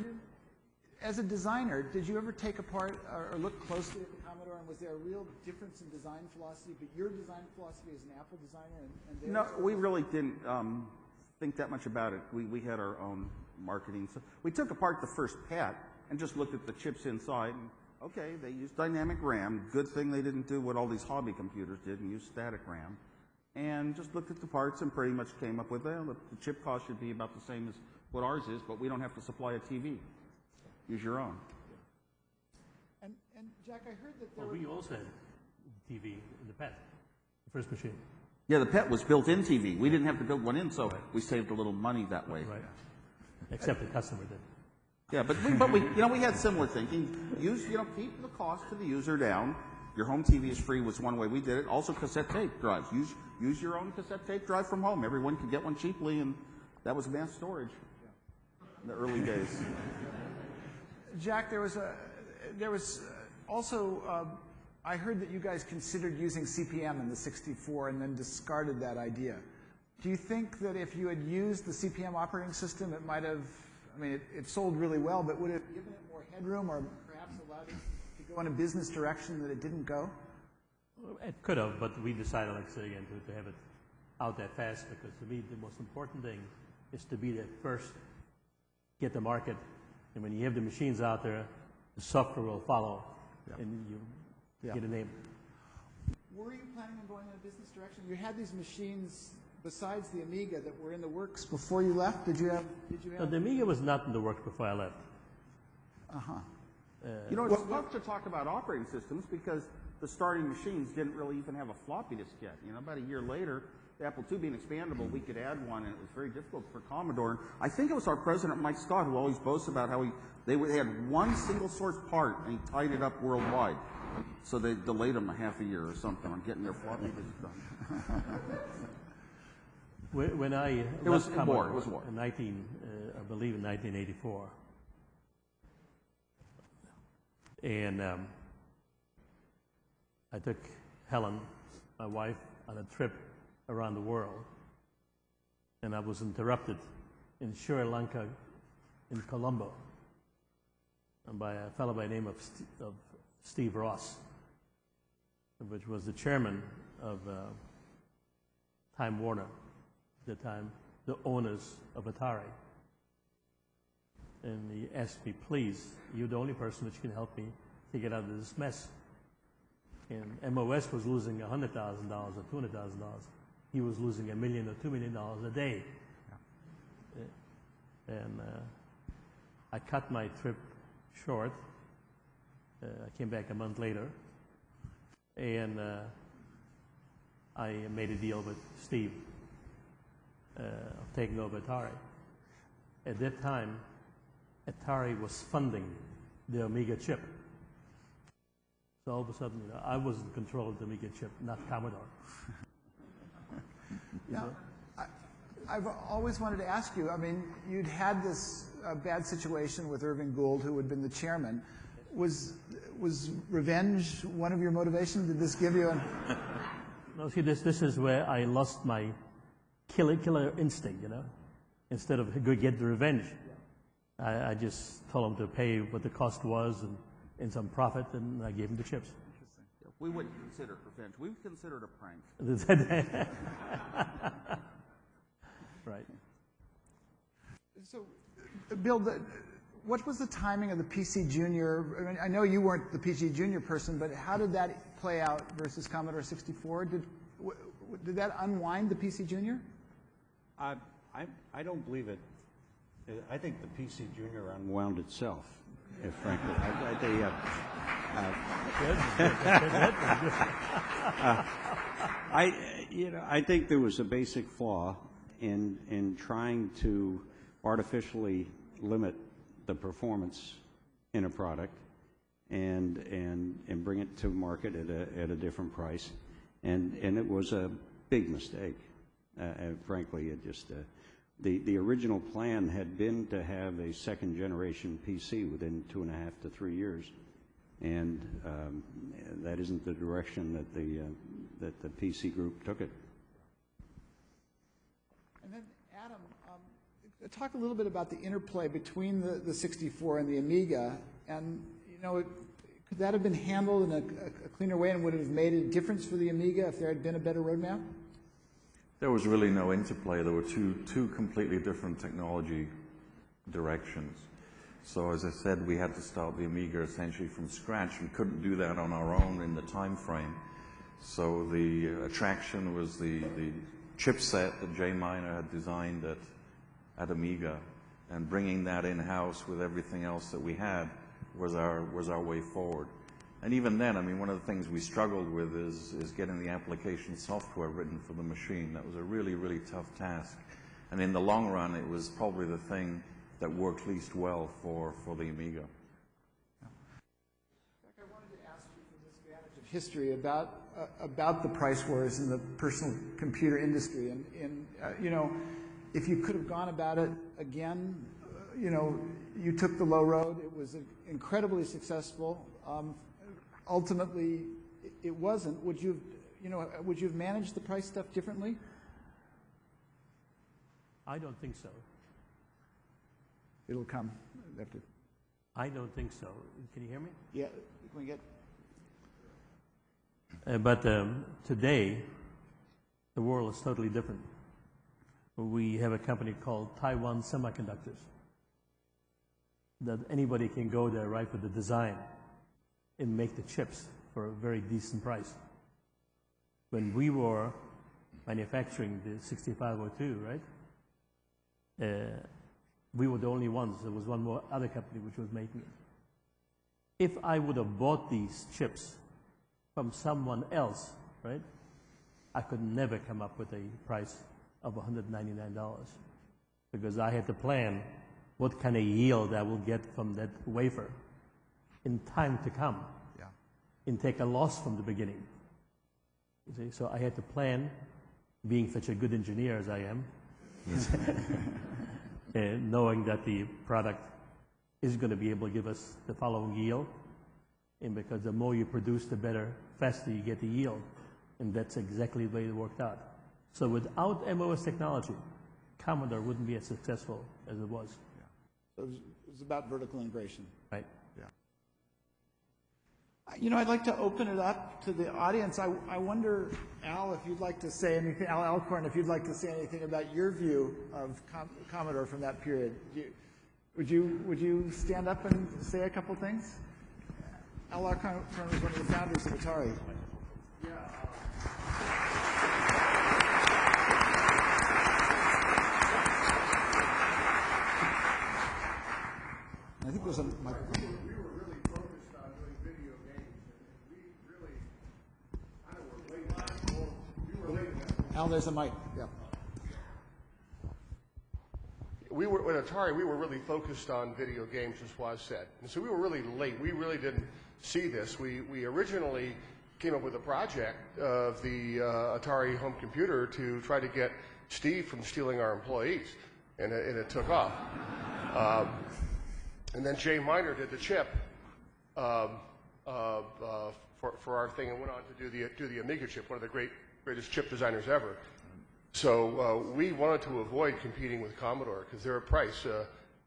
as a designer, did you ever take apart or look closely at the Commodore, and was there a real difference in design philosophy, but your design philosophy as an Apple designer and theirs? No, we really didn't think that much about it. We had our own marketing. So we took apart the first PAT and just looked at the chips inside. And, okay, they used dynamic RAM. Good thing they didn't do what all these hobby computers did and use static RAM. And just looked at the parts and pretty much came up with, well, the chip cost should be about the same as what ours is, but we don't have to supply a TV. Use your own. And Jack, I heard that there Well, we also had TV in the PET, the first machine. Yeah, the PET was built-in TV. We didn't have to build one in, so we saved a little money that way. Right. Except the customer did. Yeah, but we had similar thinking. Keep the cost to the user down. Your home TV is free was one way we did it. Also, cassette tape drives. Use your own cassette tape drive from home. Everyone could get one cheaply, and that was mass storage in the early days. Jack, there was also, I heard that you guys considered using CP/M in the 64 and then discarded that idea. Do you think that if you had used the CP/M operating system, it might have, it sold really well, but would it have given it more headroom or perhaps allowed it to go in a business direction that it didn't go? It could have, but we decided, like I said again, to have it out that fast, because to me the most important thing is to be there first, get the market, and when you have the machines out there, the software will follow, and you get a name. Were you planning on going in a business direction? You had these machines besides the Amiga that were in the works before you left. Did you have? No, the Amiga was not in the works before I left. You know, it's tough to talk about operating systems because the starting machines didn't really even have a floppy disk yet. You know, about a year later, the Apple II being expandable, we could add one, and it was very difficult for Commodore. I think it was our president, Mike Scott, who always boasts about how they had one single source part, and he tied it up worldwide. So they delayed them a half a year or something on getting their floppy disk done. When I left Commodore, it was war. I believe in 1984. And I took Helen, my wife, on a trip around the world. And I was interrupted in Sri Lanka, in Colombo, and by a fellow by the name of Steve Ross, which was the chairman of Time Warner, at the time, the owners of Atari. And he asked me, please, you're the only person which can help me to get out of this mess. And MOS was losing $100,000 or $200,000. He was losing $1 million or $2 million a day. Yeah. And I cut my trip short. I came back a month later, and I made a deal with Steve of taking over Atari. At that time, Atari was funding the Amiga chip. So all of a sudden, I was in control of the Amiga chip, not Commodore. Now, I've always wanted to ask you, I mean, you'd had this bad situation with Irving Gould, who had been the chairman. Was revenge one of your motivations? Did this give you an... No, see, this is where I lost my killer instinct, you know. Instead of go get the revenge, I just told him to pay what the cost was and some profit, and I gave him the chips. Interesting. Yeah, we wouldn't consider it revenge. We would consider it a prank. Right. So, Bill, what was the timing of the PC Junior? I mean, I know you weren't the PC Junior person, but how did that play out versus Commodore 64? Did that unwind the PC Junior? I don't believe it. I think the PC Junior unwound itself, if frankly. I think there was a basic flaw in trying to artificially limit the performance in a product and bring it to market at a different price, and it was a big mistake. Frankly, it just the original plan had been to have a second generation PC within 2.5 to 3 years, and that isn't the direction that the PC group took it. And then, Adam, talk a little bit about the interplay between the 64 and the Amiga, and could that have been handled in a cleaner way, and would it have made a difference for the Amiga if there had been a better roadmap? There was really no interplay. There were two completely different technology directions. So as I said, we had to start the Amiga essentially from scratch. We couldn't do that on our own in the time frame. So the attraction was the chipset that Jay Miner had designed at Amiga, and bringing that in-house with everything else that we had was our way forward. And even then, I mean, one of the things we struggled with is getting the application software written for the machine. That was a really, really tough task. And in the long run, it was probably the thing that worked least well for the Amiga. I wanted to ask you from this vantage of history about the price wars in the personal computer industry. And if you could have gone about it again, you took the low road. It was incredibly successful. Ultimately, it wasn't. Would you have managed the price stuff differently? I don't think so. It'll come. I don't think so. Can you hear me? Yeah. Can we get? But today, the world is totally different. We have a company called Taiwan Semiconductors. that anybody can go there, right, with the design and make the chips for a very decent price. When we were manufacturing the 6502, right, we were the only ones. There was one more other company which was making it. If I would have bought these chips from someone else, right, I could never come up with a price of $199 because I had to plan what kind of yield I will get from that wafer in time to come, and take a loss from the beginning. You see? So I had to plan, being such a good engineer as I am, and knowing that the product is going to be able to give us the following yield, and because the more you produce, the better, faster you get the yield, and that's exactly the way it worked out. So without MOS technology, Commodore wouldn't be as successful as it was. So it was about vertical integration. Right. You know, I'd like to open it up to the audience. I wonder, Al, if you'd like to say anything, Al Alcorn, if you'd like to say anything about your view of Commodore from that period. Would you stand up and say a couple things? Al Alcorn was one of the founders of Atari. I think there's a microphone. We were really focused on doing video games, and we really kind of were late. We were late to that. Al, there's a mic. Yeah. We were at Atari. We were really focused on video games, as was said, and so we were really late. We really didn't see this. We originally came up with a project of the Atari home computer to try to get Steve from stealing our employees, and it took off. And then Jay Miner did the chip for our thing, and went on to do the Amiga chip, one of the greatest chip designers ever. So we wanted to avoid competing with Commodore because they're a price.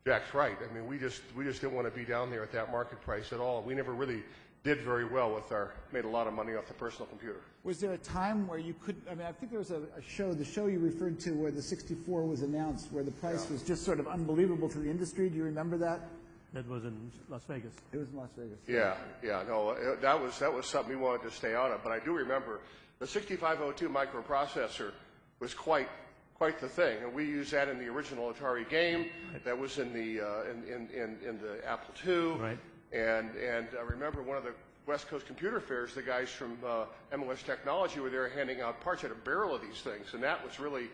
Jack's right. I mean, we just didn't want to be down there at that market price at all. We never really did very well with made a lot of money off the personal computer. Was there a time where you could, I mean, I think there was a show, the show you referred to where the 64 was announced, where the price was just sort of unbelievable to the industry. Do you remember that? That was in Las Vegas. It was in Las Vegas. No, that was something we wanted to stay out of. But I do remember the 6502 microprocessor was quite the thing, and we used that in the original Atari game. That was in the Apple II. Right. And I remember one of the West Coast computer fairs, the guys from MOS Technology were there handing out parts. Had a barrel of these things, and that was really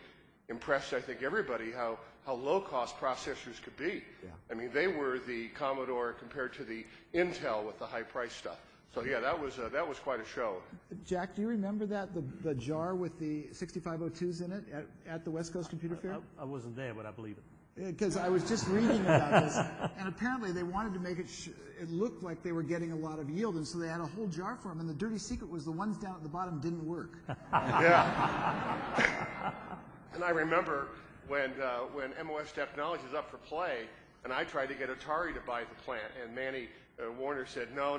impressed, I think, everybody how low-cost processors could be. Yeah. I mean, they were the Commodore compared to the Intel with the high-price stuff. So yeah, that was quite a show. Jack, do you remember that the jar with the 6502s in it at the West Coast Computer Fair? I wasn't there, but I believe it. Because I was just reading about this, and apparently they wanted to make it it looked like they were getting a lot of yield, and so they had a whole jar for them. And the dirty secret was the ones down at the bottom didn't work. Yeah. And I remember when MOS Technology was up for play, and I tried to get Atari to buy the plant, and Manny Warner said, no,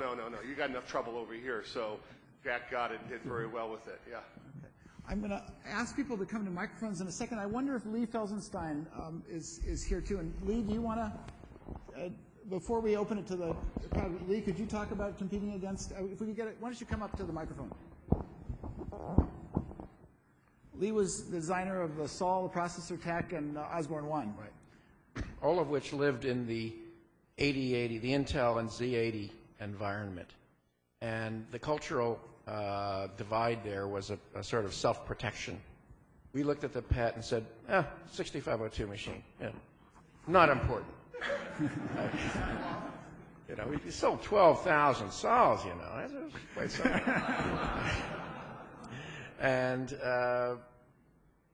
you got enough trouble over here. So Jack got it and did very well with it. Yeah. Okay. I'm going to ask people to come to microphones in a second. I wonder if Lee Felsenstein is here too. And Lee, do you want to, before we open it to the crowd, Lee, could you talk about competing against? If we could get it, why don't you come up to the microphone? Lee was the designer of the Sol, the processor tech, and Osborne 1. Right. All of which lived in the 8080, the Intel and Z80 environment. And the cultural divide there was a sort of self-protection. We looked at the PET and said, 6502 machine, not important. We sold 12,000 Sols, That was quite something. And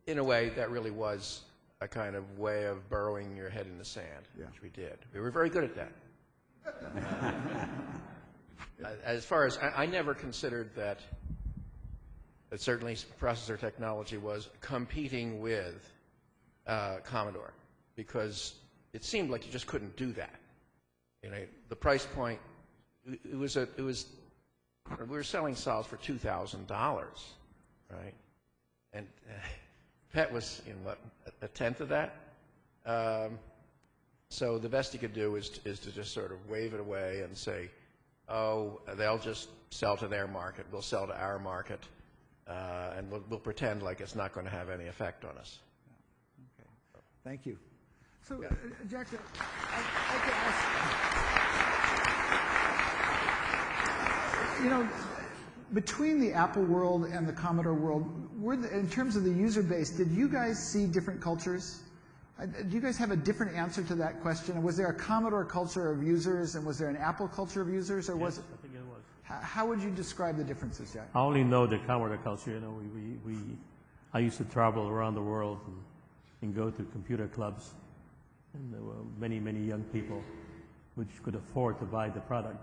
in a way, that really was a kind of way of burrowing your head in the sand, which we did. We were very good at that. As far as, I never considered that certainly processor technology was competing with Commodore, because it seemed like you just couldn't do that. The price point, we were selling Sols for $2,000, right? And PET was, a tenth of that. So the best you could do is to just sort of wave it away and say, oh, they'll just sell to their market, we'll sell to our market, and we'll pretend like it's not going to have any effect on us. Okay. Thank you. So, Jack, I could ask, you know, between the Apple world and the Commodore world, in terms of the user base, did you guys see different cultures? Do you guys have a different answer to that question? Was there a Commodore culture of users, and was there an Apple culture of users, or was it? I think it was. How would you describe the differences, Jack? I only know the Commodore culture. You know, I used to travel around the world and go to computer clubs, and there were many young people which could afford to buy the product.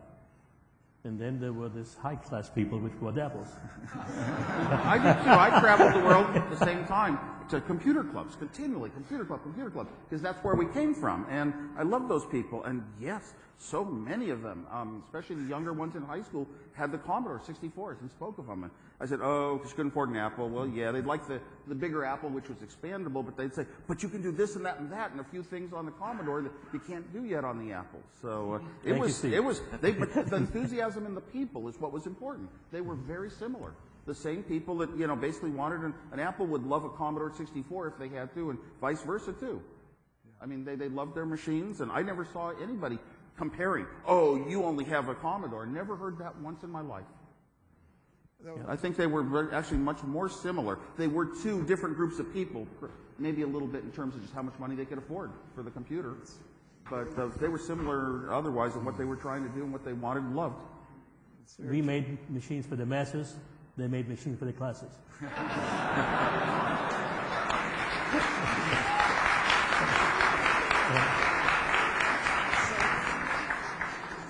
And then there were these high-class people which bought apples. I did too. I traveled the world at the same time to computer clubs, continually, computer club, because that's where we came from. And I love those people. And yes, so many of them, especially the younger ones in high school, had the Commodore 64s and spoke of them. And I said, oh, because you couldn't afford an Apple. Well, yeah, they'd like the bigger Apple, which was expandable, but they'd say, but you can do this and that and a few things on the Commodore that you can't do yet on the Apple. So but the enthusiasm in the people is what was important. They were very similar. The same people that, you know, basically wanted an Apple would love a Commodore 64 if they had to, and vice versa too. I mean, they loved their machines, and I never saw anybody comparing, oh, you only have a Commodore. Never heard that once in my life. I think they were actually much more similar. They were two different groups of people, maybe a little bit in terms of just how much money they could afford for the computer. But they were similar otherwise in what they were trying to do and what they wanted and loved. We made machines for the masses. They made machines for the classes.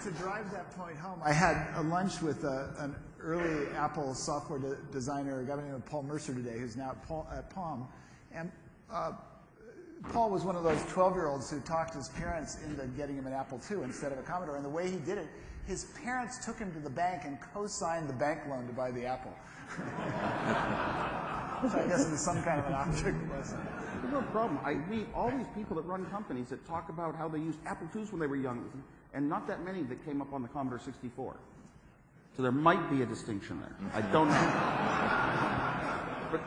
To drive that point home, I had a lunch with an early Apple software designer, a guy named Paul Mercer today, who's now at Palm. And Paul was one of those 12-year-olds who talked his parents into getting him an Apple II instead of a Commodore. And the way he did it, his parents took him to the bank and co-signed the bank loan to buy the Apple. So I guess it's some kind of an object lesson. There's no problem. I meet all these people that run companies that talk about how they used Apple IIs when they were young, and not that many that came up on the Commodore 64. So there might be a distinction there. I don't know. But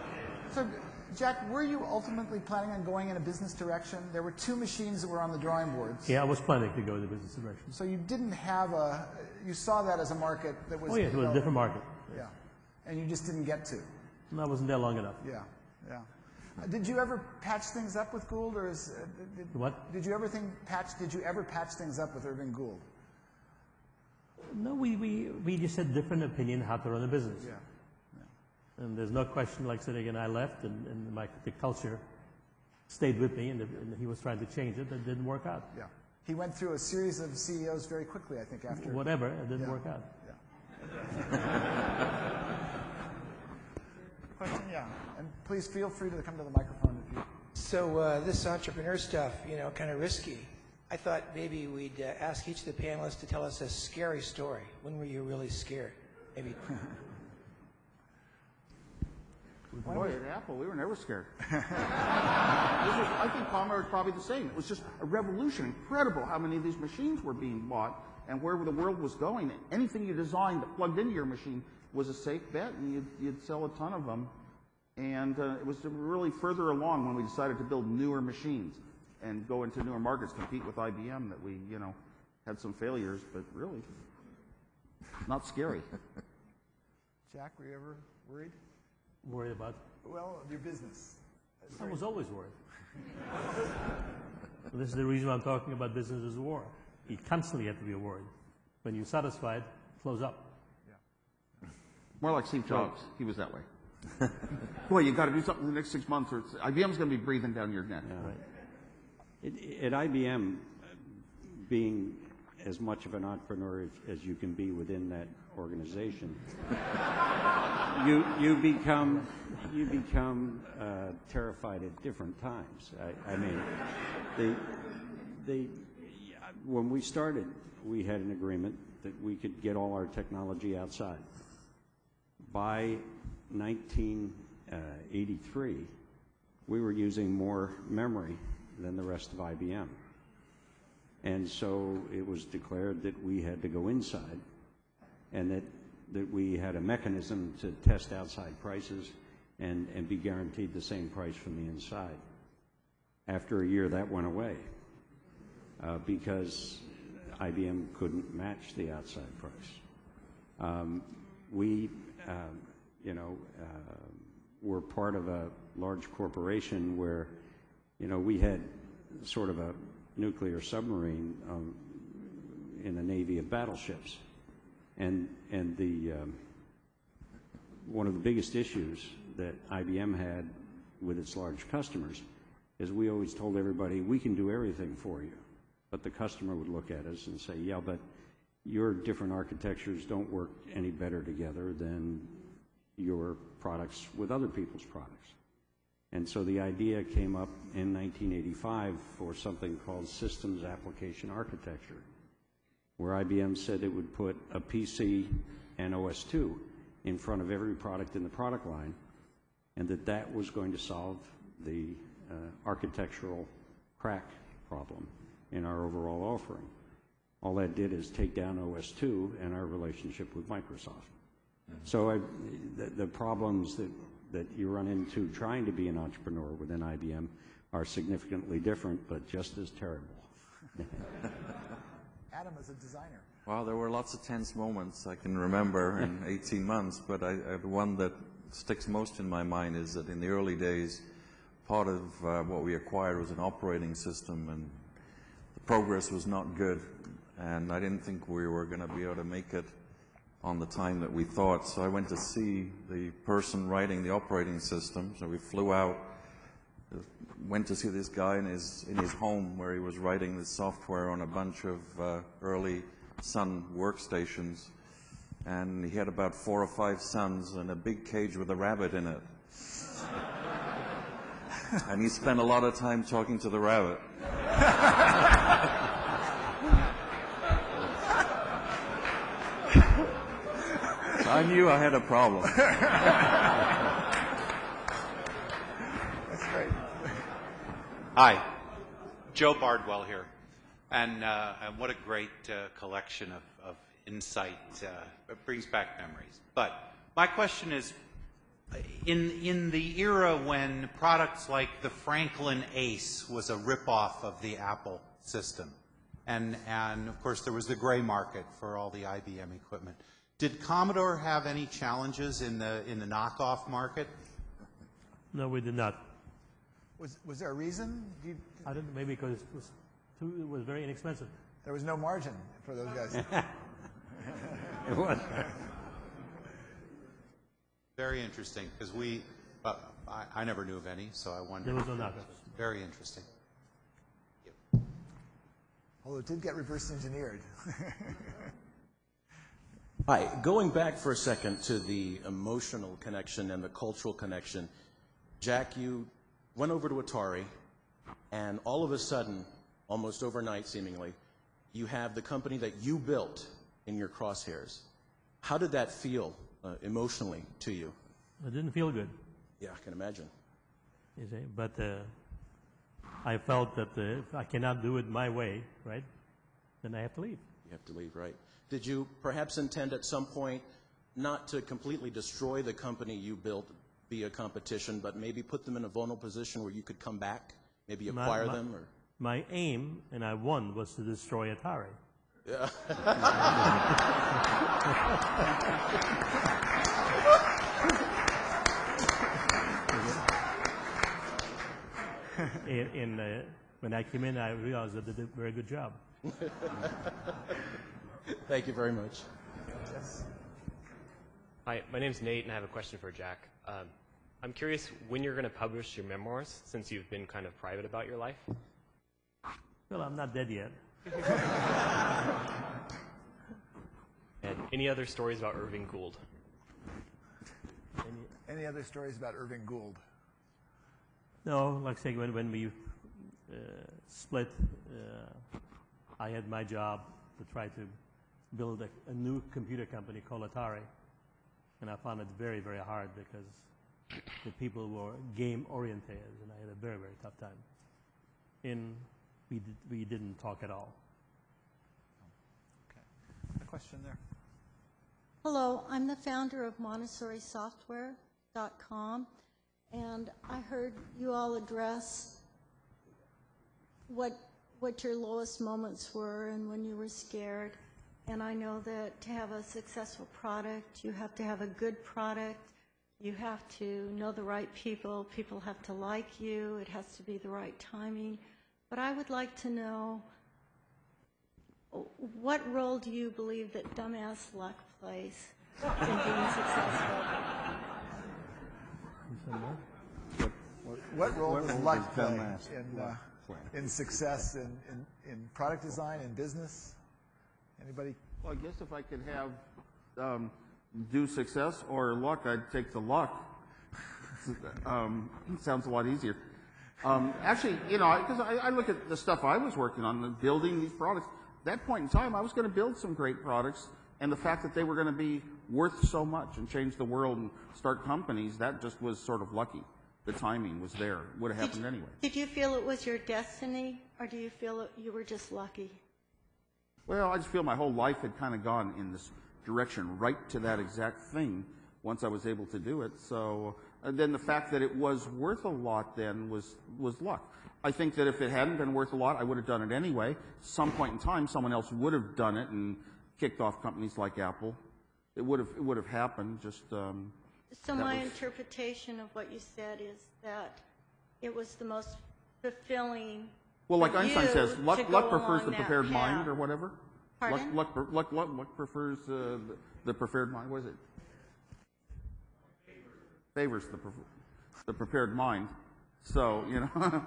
so, Jack, were you ultimately planning on going in a business direction? There were two machines that were on the drawing boards. Yeah, I was planning to go in the business direction. So you didn't have you saw that as a market that was... Oh, yes, it was a different market. Yeah. And you just didn't get to. No, I wasn't there long enough. Yeah, yeah. Did you ever patch things up with Gould, or what? Did you ever patch things up with Irving Gould? No, we just had different opinion how to run a business. Yeah. And there's no question, like saying again, I left, and the culture stayed with me, and he was trying to change it, but it didn't work out. Yeah. He went through a series of CEOs very quickly, I think, after. Whatever, it didn't work out. Yeah. Question? Yeah. And please feel free to come to the microphone if you. So this entrepreneur stuff, you know, kind of risky. I thought maybe we'd ask each of the panelists to tell us a scary story. When were you really scared? Maybe. Boy, at Apple, we were never scared. I think Commodore was probably the same. It was just a revolution. Incredible how many of these machines were being bought and where the world was going. Anything you designed that plugged into your machine was a safe bet, and you'd sell a ton of them. And it was really further along when we decided to build newer machines and go into newer markets, compete with IBM, that we, you know, had some failures, but really not scary. Jack, were you ever worried? Worried about? Well, your business. I was always worried. So this is the reason why I'm talking about business as a war. You constantly have to be worried. When you're satisfied, close up. Yeah. More like Steve Jobs. He was that way. Boy, you got to do something in the next 6 months, or IBM's going to be breathing down your neck. Yeah. Right. At IBM, being as much of an entrepreneur as you can be within that organization, you become terrified at different times. I mean, when we started, we had an agreement that we could get all our technology outside. By 1983, we were using more memory than the rest of IBM. And so it was declared that we had to go inside, and that we had a mechanism to test outside prices and be guaranteed the same price from the inside. After a year, that went away because IBM couldn't match the outside price. We were part of a large corporation where, we had sort of a nuclear submarine in the Navy of battleships. And one of the biggest issues that IBM had with its large customers is we always told everybody, we can do everything for you. But the customer would look at us and say, yeah, but your different architectures don't work any better together than your products with other people's products. And so the idea came up in 1985 for something called Systems Application Architecture, where IBM said it would put a PC and OS/2 in front of every product in the product line, and that was going to solve the architectural crack problem in our overall offering. All that did is take down OS/2 and our relationship with Microsoft. So the problems that you run into trying to be an entrepreneur within IBM are significantly different, but just as terrible. Adam is a designer. Well, there were lots of tense moments I can remember in 18 months, but the one that sticks most in my mind is that in the early days, part of what we acquired was an operating system, and the progress was not good, and I didn't think we were going to be able to make it on the time that we thought. So I went to see the person writing the operating system. So we flew out, went to see this guy in his home where he was writing the software on a bunch of early Sun workstations. And he had about 4 or 5 Suns and a big cage with a rabbit in it. And he spent a lot of time talking to the rabbit. I knew I had a problem. That's great. Hi, Joe Bardwell here, and what a great collection of insight. It brings back memories. But my question is, in the era when products like the Franklin Ace was a ripoff of the Apple system, and of course there was the gray market for all the IBM equipment, did Commodore have any challenges in the knockoff market? No, we did not. Was there a reason? I don't know, maybe because it was very inexpensive. There was no margin for those guys. It was. Very interesting, because I never knew of any, so I wondered. There was no knockoffs. Very interesting. Although it did get reverse engineered. Hi, going back for a second to the emotional connection and the cultural connection, Jack, you went over to Atari, and all of a sudden, almost overnight seemingly, you have the company that you built in your crosshairs. How did that feel emotionally to you? It didn't feel good. Yeah, I can imagine. You see, but I felt that if I cannot do it my way, right, then I have to leave. You have to leave, right? Did you perhaps intend at some point not to completely destroy the company you built via competition, but maybe put them in a vulnerable position where you could come back, maybe acquire them? Or? My aim, and I won, was to destroy Atari. Yeah. When I came in, I realized that they did a very good job. Thank you very much. Yes. Hi, my name's Nate, and I have a question for Jack. I'm curious when you're going to publish your memoirs, since you've been kind of private about your life. Well, I'm not dead yet. And any other stories about Irving Gould? Any other stories about Irving Gould? No, like saying when we split, I had my job to try to build a new computer company called Atari, and I found it very, very hard because the people were game oriented, and I had a very, very tough time. And we didn't talk at all. question there. Hello, I'm the founder of MontessoriSoftware.com, and I heard you all address what your lowest moments were and when you were scared. And I know that to have a successful product, you have to have a good product. You have to know the right people. People have to like you. It has to be the right timing. But I would like to know, what role do you believe that dumbass luck plays in being successful? What role does luck play in success, in product design, in business? Anybody? Well, I guess if I could have do success or luck, I'd take the luck. Sounds a lot easier. Actually, you know, because I look at the stuff I was working on, building these products. At that point in time, I was going to build some great products, and the fact that they were going to be worth so much and change the world and start companies, that just was sort of lucky. The timing was there. It would have happened anyway. Did you feel it was your destiny, or do you feel you were just lucky? Well, I just feel my whole life had kind of gone in this direction, right to that exact thing once I was able to do it. So then the fact that it was worth a lot then was luck. I think that if it hadn't been worth a lot, I would have done it anyway. Some point in time, someone else would have done it and kicked off companies like Apple. It would have happened. Just so my interpretation of what you said is that it was the most fulfilling. Well, like Einstein says, luck prefers the prepared mind, or whatever. Pardon? Luck prefers the prepared mind. What is it? Favors the prepared mind. So, you know,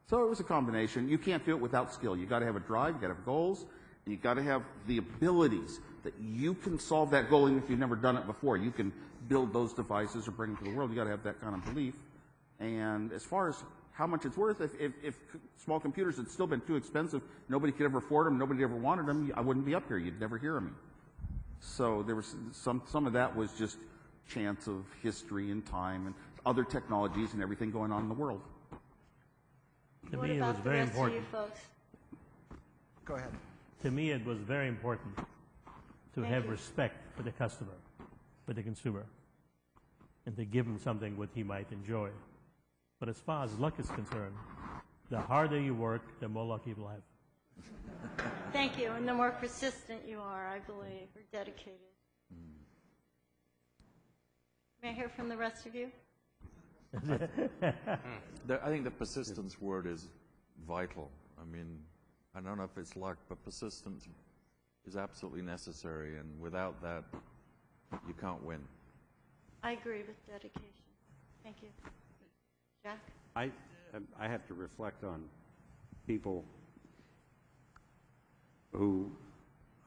so it was a combination. You can't do it without skill. You got to have a drive. You got to have goals, and you got to have the abilities that you can solve that goal, even if you've never done it before. You can build those devices or bring them to the world. You got to have that kind of belief. And as far as how much it's worth, if small computers had still been too expensive, nobody could ever afford them, nobody ever wanted them, I wouldn't be up here. You'd never hear of me. So there was some of that was just chance of history and time and other technologies and everything going on in the world. To What me, it about was the very rest important. of you folks? Go ahead. To me, it was very important to Thank have you. respect for the customer, for the consumer, and to give him something what he might enjoy. But as far as luck is concerned, the harder you work, the more luck you will have. Thank you. And the more persistent you are, I believe, or dedicated. May I hear from the rest of you? I think the persistence word is vital. I mean, I don't know if it's luck, but persistence is absolutely necessary, and without that, you can't win. I agree with dedication. Thank you. Jack? I have to reflect on people who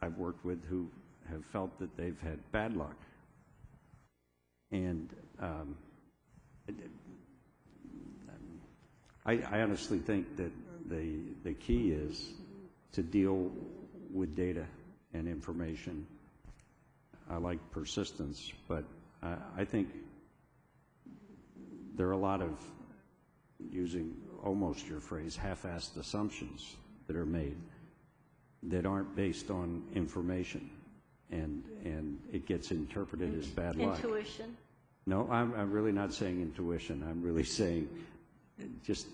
I've worked with who have felt that they've had bad luck. And I honestly think that the key is to deal with data and information. I like persistence, but I think there are a lot of, using almost your phrase, half-assed assumptions that are made that aren't based on information, and it gets interpreted as bad luck. Intuition? No, I'm really not saying intuition. I'm really saying just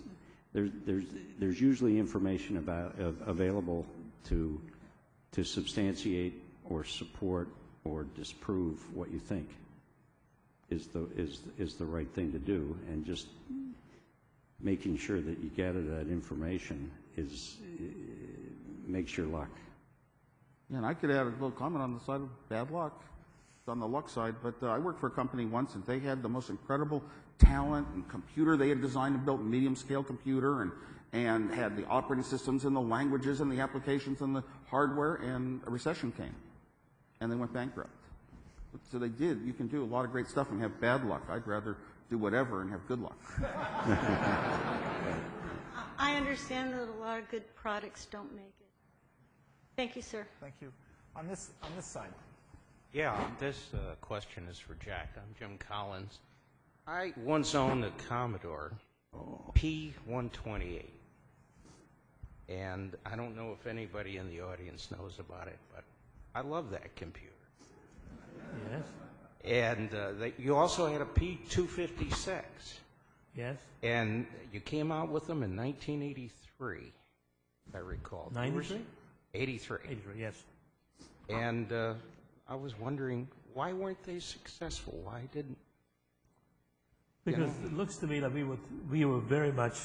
there's usually information available to substantiate or support or disprove what you think is the right thing to do, and just making sure that you gather that information makes your luck. Yeah, and I could add a little comment on the side of bad luck. It's on the luck side, but I worked for a company once, and they had the most incredible talent and computer. They had designed and built a medium-scale computer and had the operating systems and the languages and the applications and the hardware, and a recession came, and they went bankrupt. So they did. You can do a lot of great stuff and have bad luck. I'd rather do whatever and have good luck. I understand that a lot of good products don't make it. Thank you, sir. Thank you. On this side. Yeah, this question is for Jack. I'm Jim Collins. I once owned a Commodore P128. And I don't know if anybody in the audience knows about it, but I love that computer. Yes. And you also had a P256. Yes. And you came out with them in 1983, if I recall. 93? 83. 83, yes. And I was wondering, why weren't they successful? Why didn't... Because it looks to me like we were very much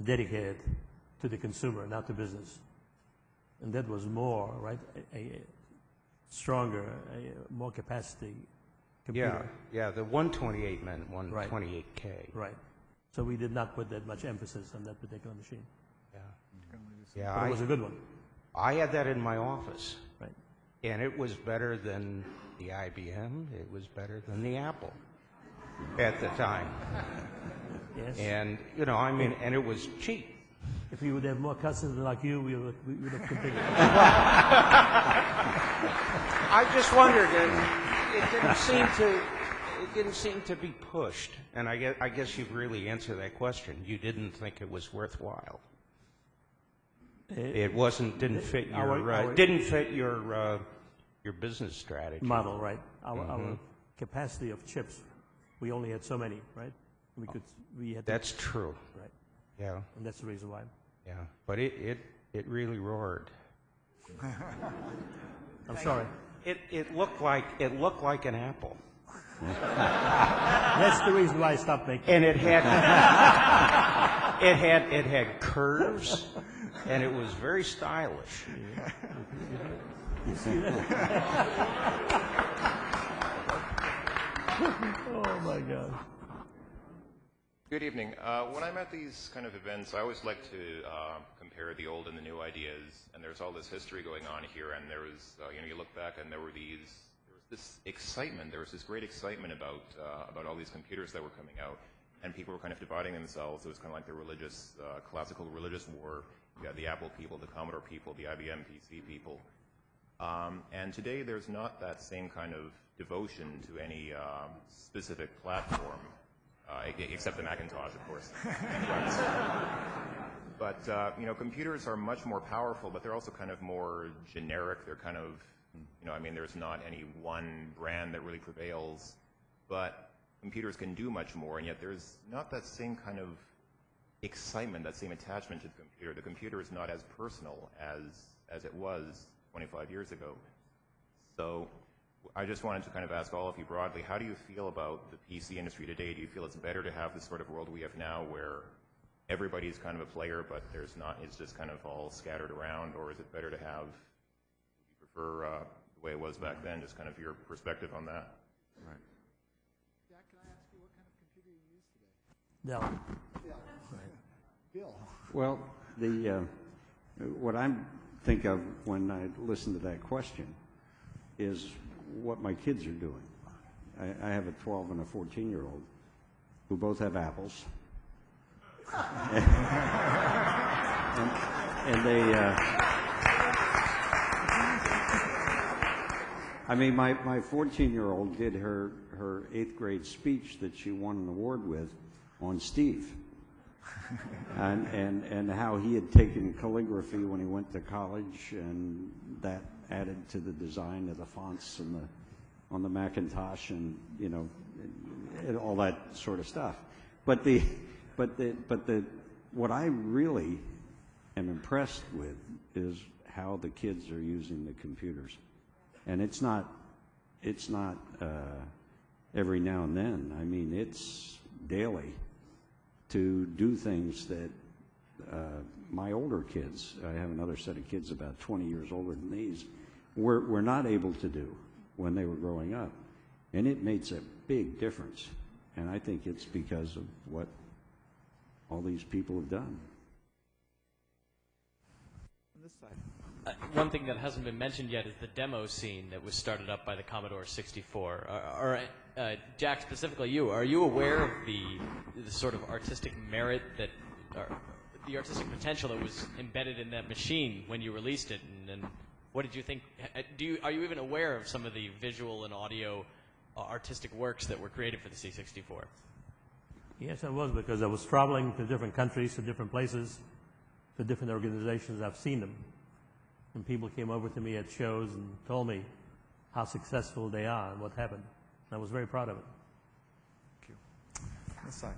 dedicated to the consumer, not to business. And that was more, right, a stronger, more capacity computer. Yeah, the 128 meant 128K. Right. So we did not put that much emphasis on that particular machine. Yeah, But it was a good one. I had that in my office. Right. And it was better than the IBM. It was better than the Apple at the time. Yes. And, you know, I mean, and it was cheap. If we would have more customers like you, we would have continued. I just wondered, and it didn't seem to be pushed. And I guess you've really answered that question. You didn't think it was worthwhile. It didn't fit your business strategy Model, right? Our capacity of chips, we only had so many, right? We had. That's true. Right. Yeah. And that's the reason why. Yeah. But it really roared. I'm sorry. It looked like an apple. That's the reason why I stopped making. And it had it had curves, and it was very stylish. You see that? Oh my God. Good evening. When I'm at these kind of events, I always like to compare the old and the new ideas. And there's all this history going on here. And there was, you look back, and there was this excitement. There was this great excitement about all these computers that were coming out, and people were kind of dividing themselves. It was kind of like the religious, classical religious war. You had the Apple people, the Commodore people, the IBM PC people. And today, there's not that same kind of devotion to any specific platform. Except the Macintosh, of course. But computers are much more powerful, but they're also kind of more generic. They're kind of, there's not any one brand that really prevails. But computers can do much more, and yet there's not that same kind of excitement, that same attachment to the computer. The computer is not as personal as it was 25 years ago. So I just wanted to kind of ask all of you broadly, how do you feel about the PC industry today? Do you feel it's better to have the sort of world we have now where everybody's kind of a player, but it's just kind of all scattered around, or is it better to have, you prefer the way it was back then, just kind of your perspective on that? Right. Jack, can I ask you what kind of computer you use today? Dell. Bill. Well, what I think of when I listen to that question is what my kids are doing. I have a 12 and a 14-year-old who both have Apples. and they, my 14-year-old did her 8th grade speech that she won an award with on Steve. and how he had taken calligraphy when he went to college, and that added to the design of the fonts on the Macintosh, and and all that sort of stuff. But what I really am impressed with is how the kids are using the computers, and it's not every now and then. It's daily to do things that my older kids, I have another set of kids about 20 years older than these, were not able to do when they were growing up. And it makes a big difference. And I think it's because of what all these people have done. On this side. One thing that hasn't been mentioned yet is the demo scene that was started up by the Commodore 64. Jack, specifically you, are you aware of the sort of artistic merit the artistic potential that was embedded in that machine when you released it? And what did you think? Are you even aware of some of the visual and audio artistic works that were created for the C64? Yes, I was, because I was traveling to different countries, to different places, to different organizations. I've seen them. And people came over to me at shows and told me how successful they are and what happened. And I was very proud of it. Thank you. This side.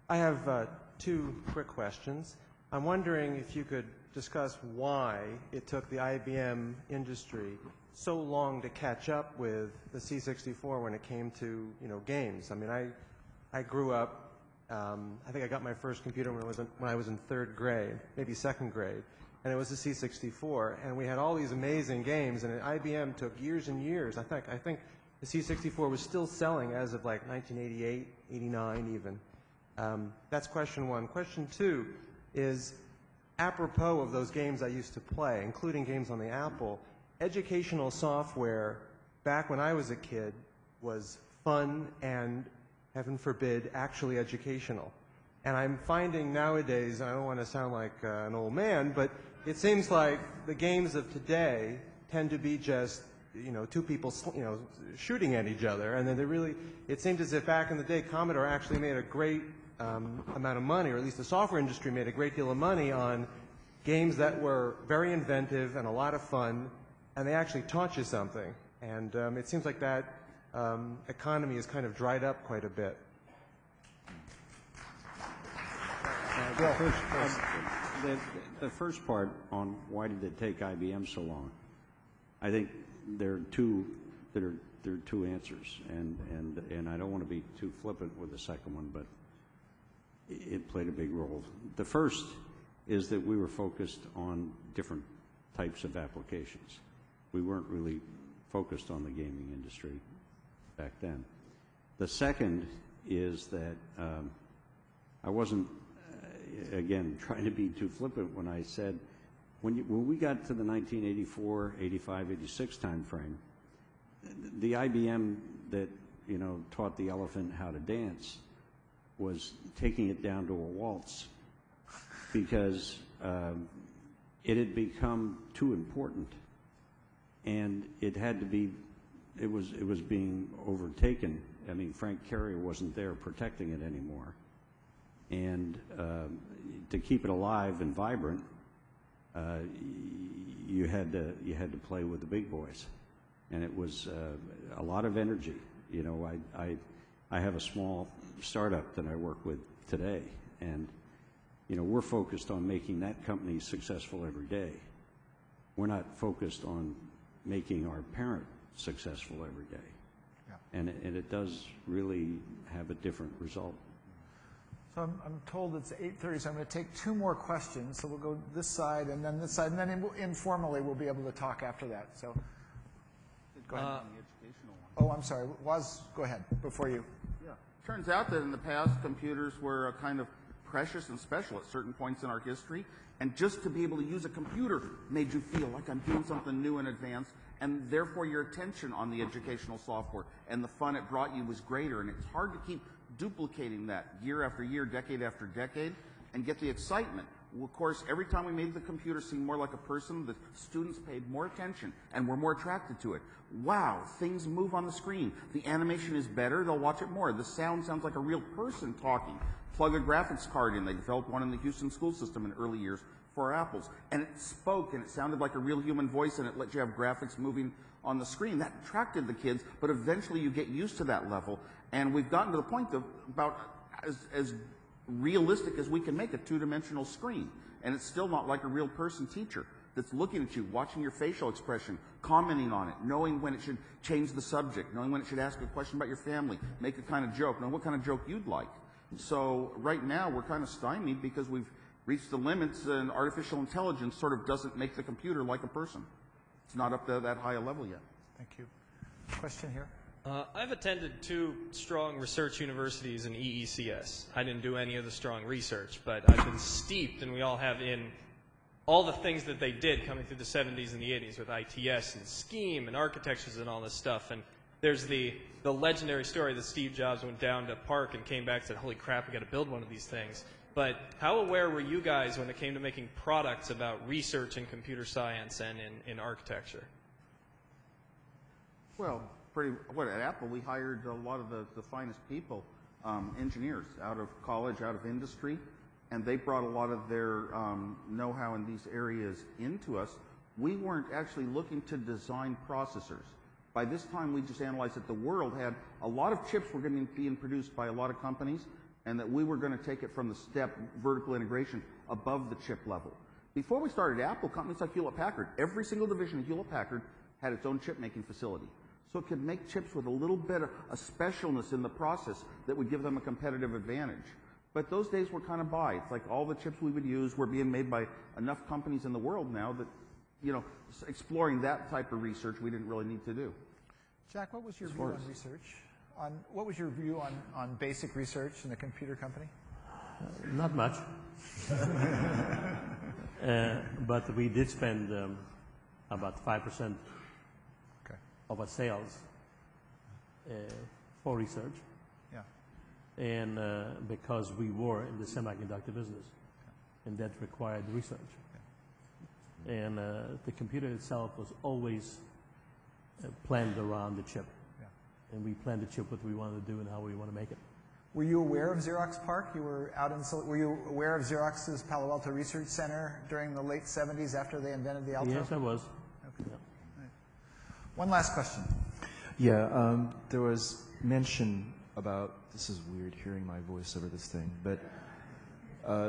I have two quick questions. I'm wondering if you could discuss why it took the IBM industry so long to catch up with the C64 when it came to, games. I mean, I grew up, I think I got my first computer when I was in third grade, maybe second grade, and it was the C64, and we had all these amazing games, and IBM took years and years. I think the C64 was still selling as of like 1988, 89 even. That's question one. Question two is, apropos of those games I used to play, including games on the Apple, educational software back when I was a kid was fun and, heaven forbid, actually educational. And I'm finding nowadays, I don't want to sound like an old man, but it seems like the games of today tend to be just, two people, shooting at each other. And then it seems as if back in the day, Commodore actually made a great amount of money, or at least the software industry made a great deal of money on games that were very inventive and a lot of fun, and they actually taught you something. And it seems like that economy has kind of dried up quite a bit. The first part on why did it take IBM so long, I think there are two answers, and I don't want to be too flippant with the second one, but it played a big role. The first is that we were focused on different types of applications. We weren't really focused on the gaming industry back then. The second is that I wasn't, again, trying to be too flippant when I said, when we got to the 1984, 85, 86 time frame, the IBM that taught the elephant how to dance was taking it down to a waltz because it had become too important, and it had to be. It was being overtaken. I mean, Frank Carrier wasn't there protecting it anymore, and to keep it alive and vibrant, you had to play with the big boys, and it was a lot of energy. I have a small startup that I work with today, and we're focused on making that company successful every day. We're not focused on making our parent successful every day. Yeah. And it does really have a different result. So I'm told it's 8:30, so I'm going to take two more questions. So we'll go this side and then this side, and then informally we'll be able to talk after that. So go ahead. On the educational one. Oh, I'm sorry. Waz, go ahead before you. Yeah. Turns out that in the past, computers were kind of precious and special at certain points in our history, and just to be able to use a computer made you feel like I'm doing something new and advanced, and therefore your attention on the educational software and the fun it brought you was greater, and it's hard to keep duplicating that year after year, decade after decade, and get the excitement. Well, of course, every time we made the computer seem more like a person, the students paid more attention and were more attracted to it. Wow, things move on the screen. The animation is better, they'll watch it more. The sound sounds like a real person talking. Plug a graphics card in. They developed one in the Houston school system in early years for Apples. And it spoke, and it sounded like a real human voice, and it let you have graphics moving on the screen. That attracted the kids, but eventually you get used to that level. And we've gotten to the point of about as realistic as we can make a two-dimensional screen. And it's still not like a real person teacher that's looking at you, watching your facial expression, commenting on it, knowing when it should change the subject, knowing when it should ask a question about your family, make a kind of joke, know what kind of joke you'd like. So right now we're kind of stymied because we've reached the limits, and artificial intelligence sort of doesn't make the computer like a person. It's not up to that high a level yet. Thank you. Question here. I've attended 2 strong research universities in EECS. I didn't do any of the strong research, but I've been steeped, and we all have, in all the things that they did coming through the 70s and the 80s with ITS and Scheme and architectures and all this stuff. And there's the legendary story that Steve Jobs went down to PARC and came back and said, holy crap, we got to build one of these things. But how aware were you guys when it came to making products about research in computer science and in architecture? Well, at Apple, we hired a lot of the finest people, engineers out of college, out of industry, and they brought a lot of their know-how in these areas into us. We weren't actually looking to design processors. By this time, we just analyzed that the world had a lot of chips were going to be produced by a lot of companies, and that we were going to take it from the step vertical integration above the chip level. Before we started Apple, companies like Hewlett-Packard, every single division of Hewlett-Packard had its own chip-making facility. So it could make chips with a little bit of a specialness in the process that would give them a competitive advantage. But those days were kind of by. It's like all the chips we would use were being made by enough companies in the world now that, you know, exploring that type of research we didn't really need to do. Jack, what was your view on research? What was your view on basic research in a computer company? Not much. But we did spend about 5% of our sales for research. Yeah. And because we were in the semiconductor business, and that required research. And the computer itself was always planned around the chip. And we planned the chip what we wanted to do and how we want to make it. Were you aware of Xerox PARC? You were out in. Were you aware of Xerox's Palo Alto Research Center during the late 70s after they invented the Alto? Yes, I was. Okay. Yeah. Right. One last question. Yeah, there was mention about, this is weird hearing my voice over this thing, but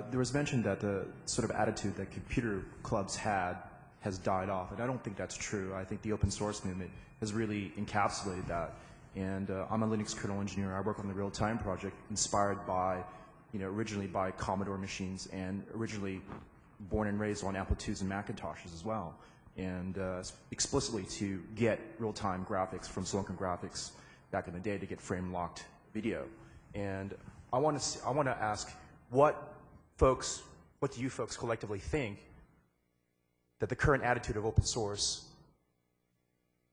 there was mention that the sort of attitude that computer clubs had has died off, and I don't think that's true. I think the open source movement has really encapsulated that. And I'm a Linux kernel engineer. I work on the real-time project, inspired by, originally by Commodore machines, and originally born and raised on Apple IIs and Macintoshes as well. And explicitly to get real-time graphics from Silicon Graphics back in the day to get frame-locked video. And I want to ask, what do you folks collectively think that the current attitude of open source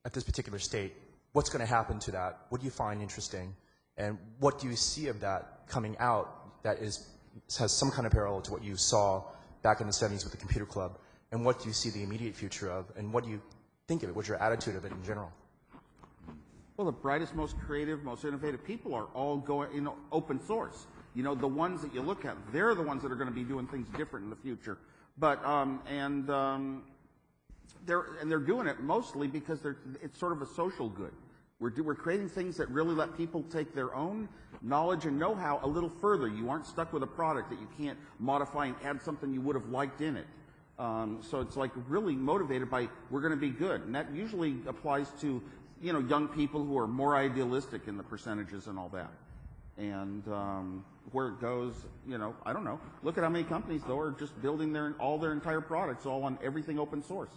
at this particular state, what's going to happen to that? What do you find interesting? And what do you see of that coming out that has some kind of parallel to what you saw back in the 70s with the Computer Club? And what do you see the immediate future of? And what do you think of it? What's your attitude of it in general? Well, the brightest, most creative, most innovative people are all going, open source. The ones that you look at, they're the ones that are going to be doing things different in the future. But they're doing it mostly because it's sort of a social good. We're creating things that really let people take their own knowledge and know-how a little further. You aren't stuck with a product that you can't modify and add something you would have liked in it. So it's like really motivated by, we're going to be good. And that usually applies to, young people who are more idealistic in the percentages and all that. And where it goes, I don't know. Look at how many companies, though, are just building all their entire products all on everything open source.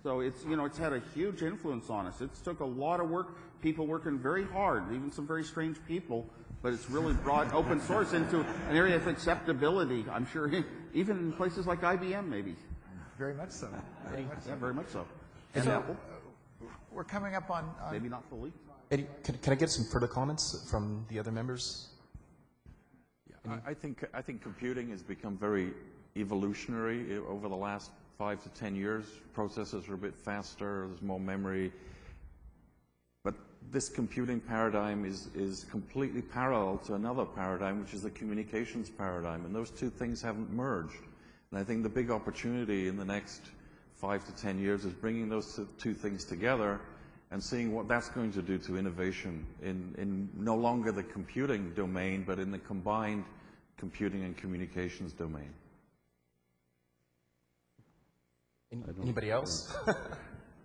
So it's had a huge influence on us. It's took a lot of work, people working very hard, even some very strange people, but it's really brought open source into an area of acceptability, I'm sure, even in places like IBM, maybe. Very much so. Very much so. Yeah, very much so. And So, Apple. We're coming up on Maybe not fully. Eddie, can I get some further comments from the other members? Yeah, I think computing has become very evolutionary over the last 5 to 10 years. Processors are a bit faster, there's more memory. But this computing paradigm is completely parallel to another paradigm, which is the communications paradigm. And those two things haven't merged. And I think the big opportunity in the next 5 to 10 years is bringing those two things together and seeing what that's going to do to innovation in no longer the computing domain, but in the combined computing and communications domain. Anybody else?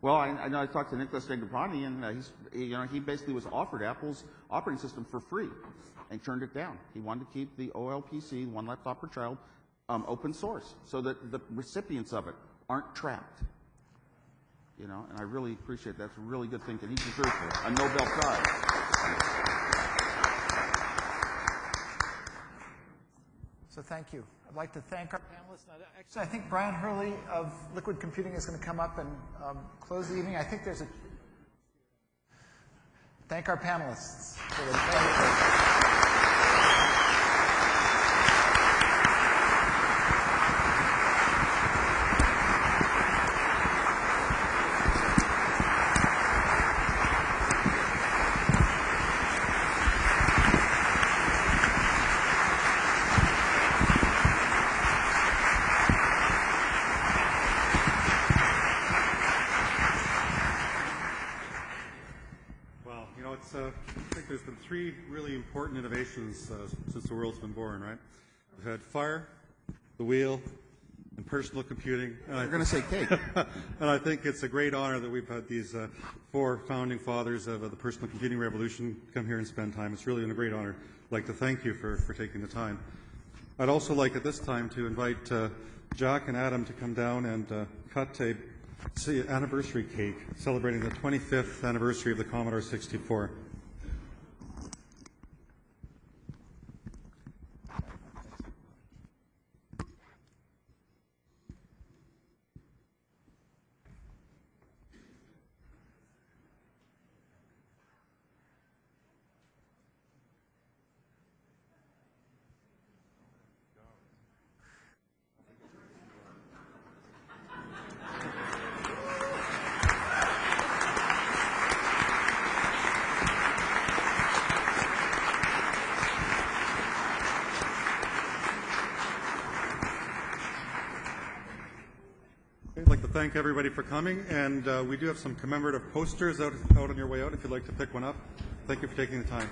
Well, I know I talked to Nicholas Negroponte, and he basically was offered Apple's operating system for free and turned it down. He wanted to keep the OLPC, one laptop per child, open source, so that the recipients of it aren't trapped. And I really appreciate that. That's a really good thing, and he deserves a Nobel Prize. So thank you. I'd like to thank our panelists. Now, actually, I think Brian Hurley of Liquid Computing is going to come up and close the evening. I think there's thank our panelists for the three really important innovations since the world's been born, right? We've had fire, the wheel, and personal computing. You're going to say cake. And I think it's a great honor that we've had these four founding fathers of the personal computing revolution come here and spend time. It's really been a great honor. I'd like to thank you for taking the time. I'd also like at this time to invite Jack and Adam to come down and cut a anniversary cake celebrating the 25th anniversary of the Commodore 64. I'd like to thank everybody for coming, and we do have some commemorative posters out on your way out if you'd like to pick one up. Thank you for taking the time.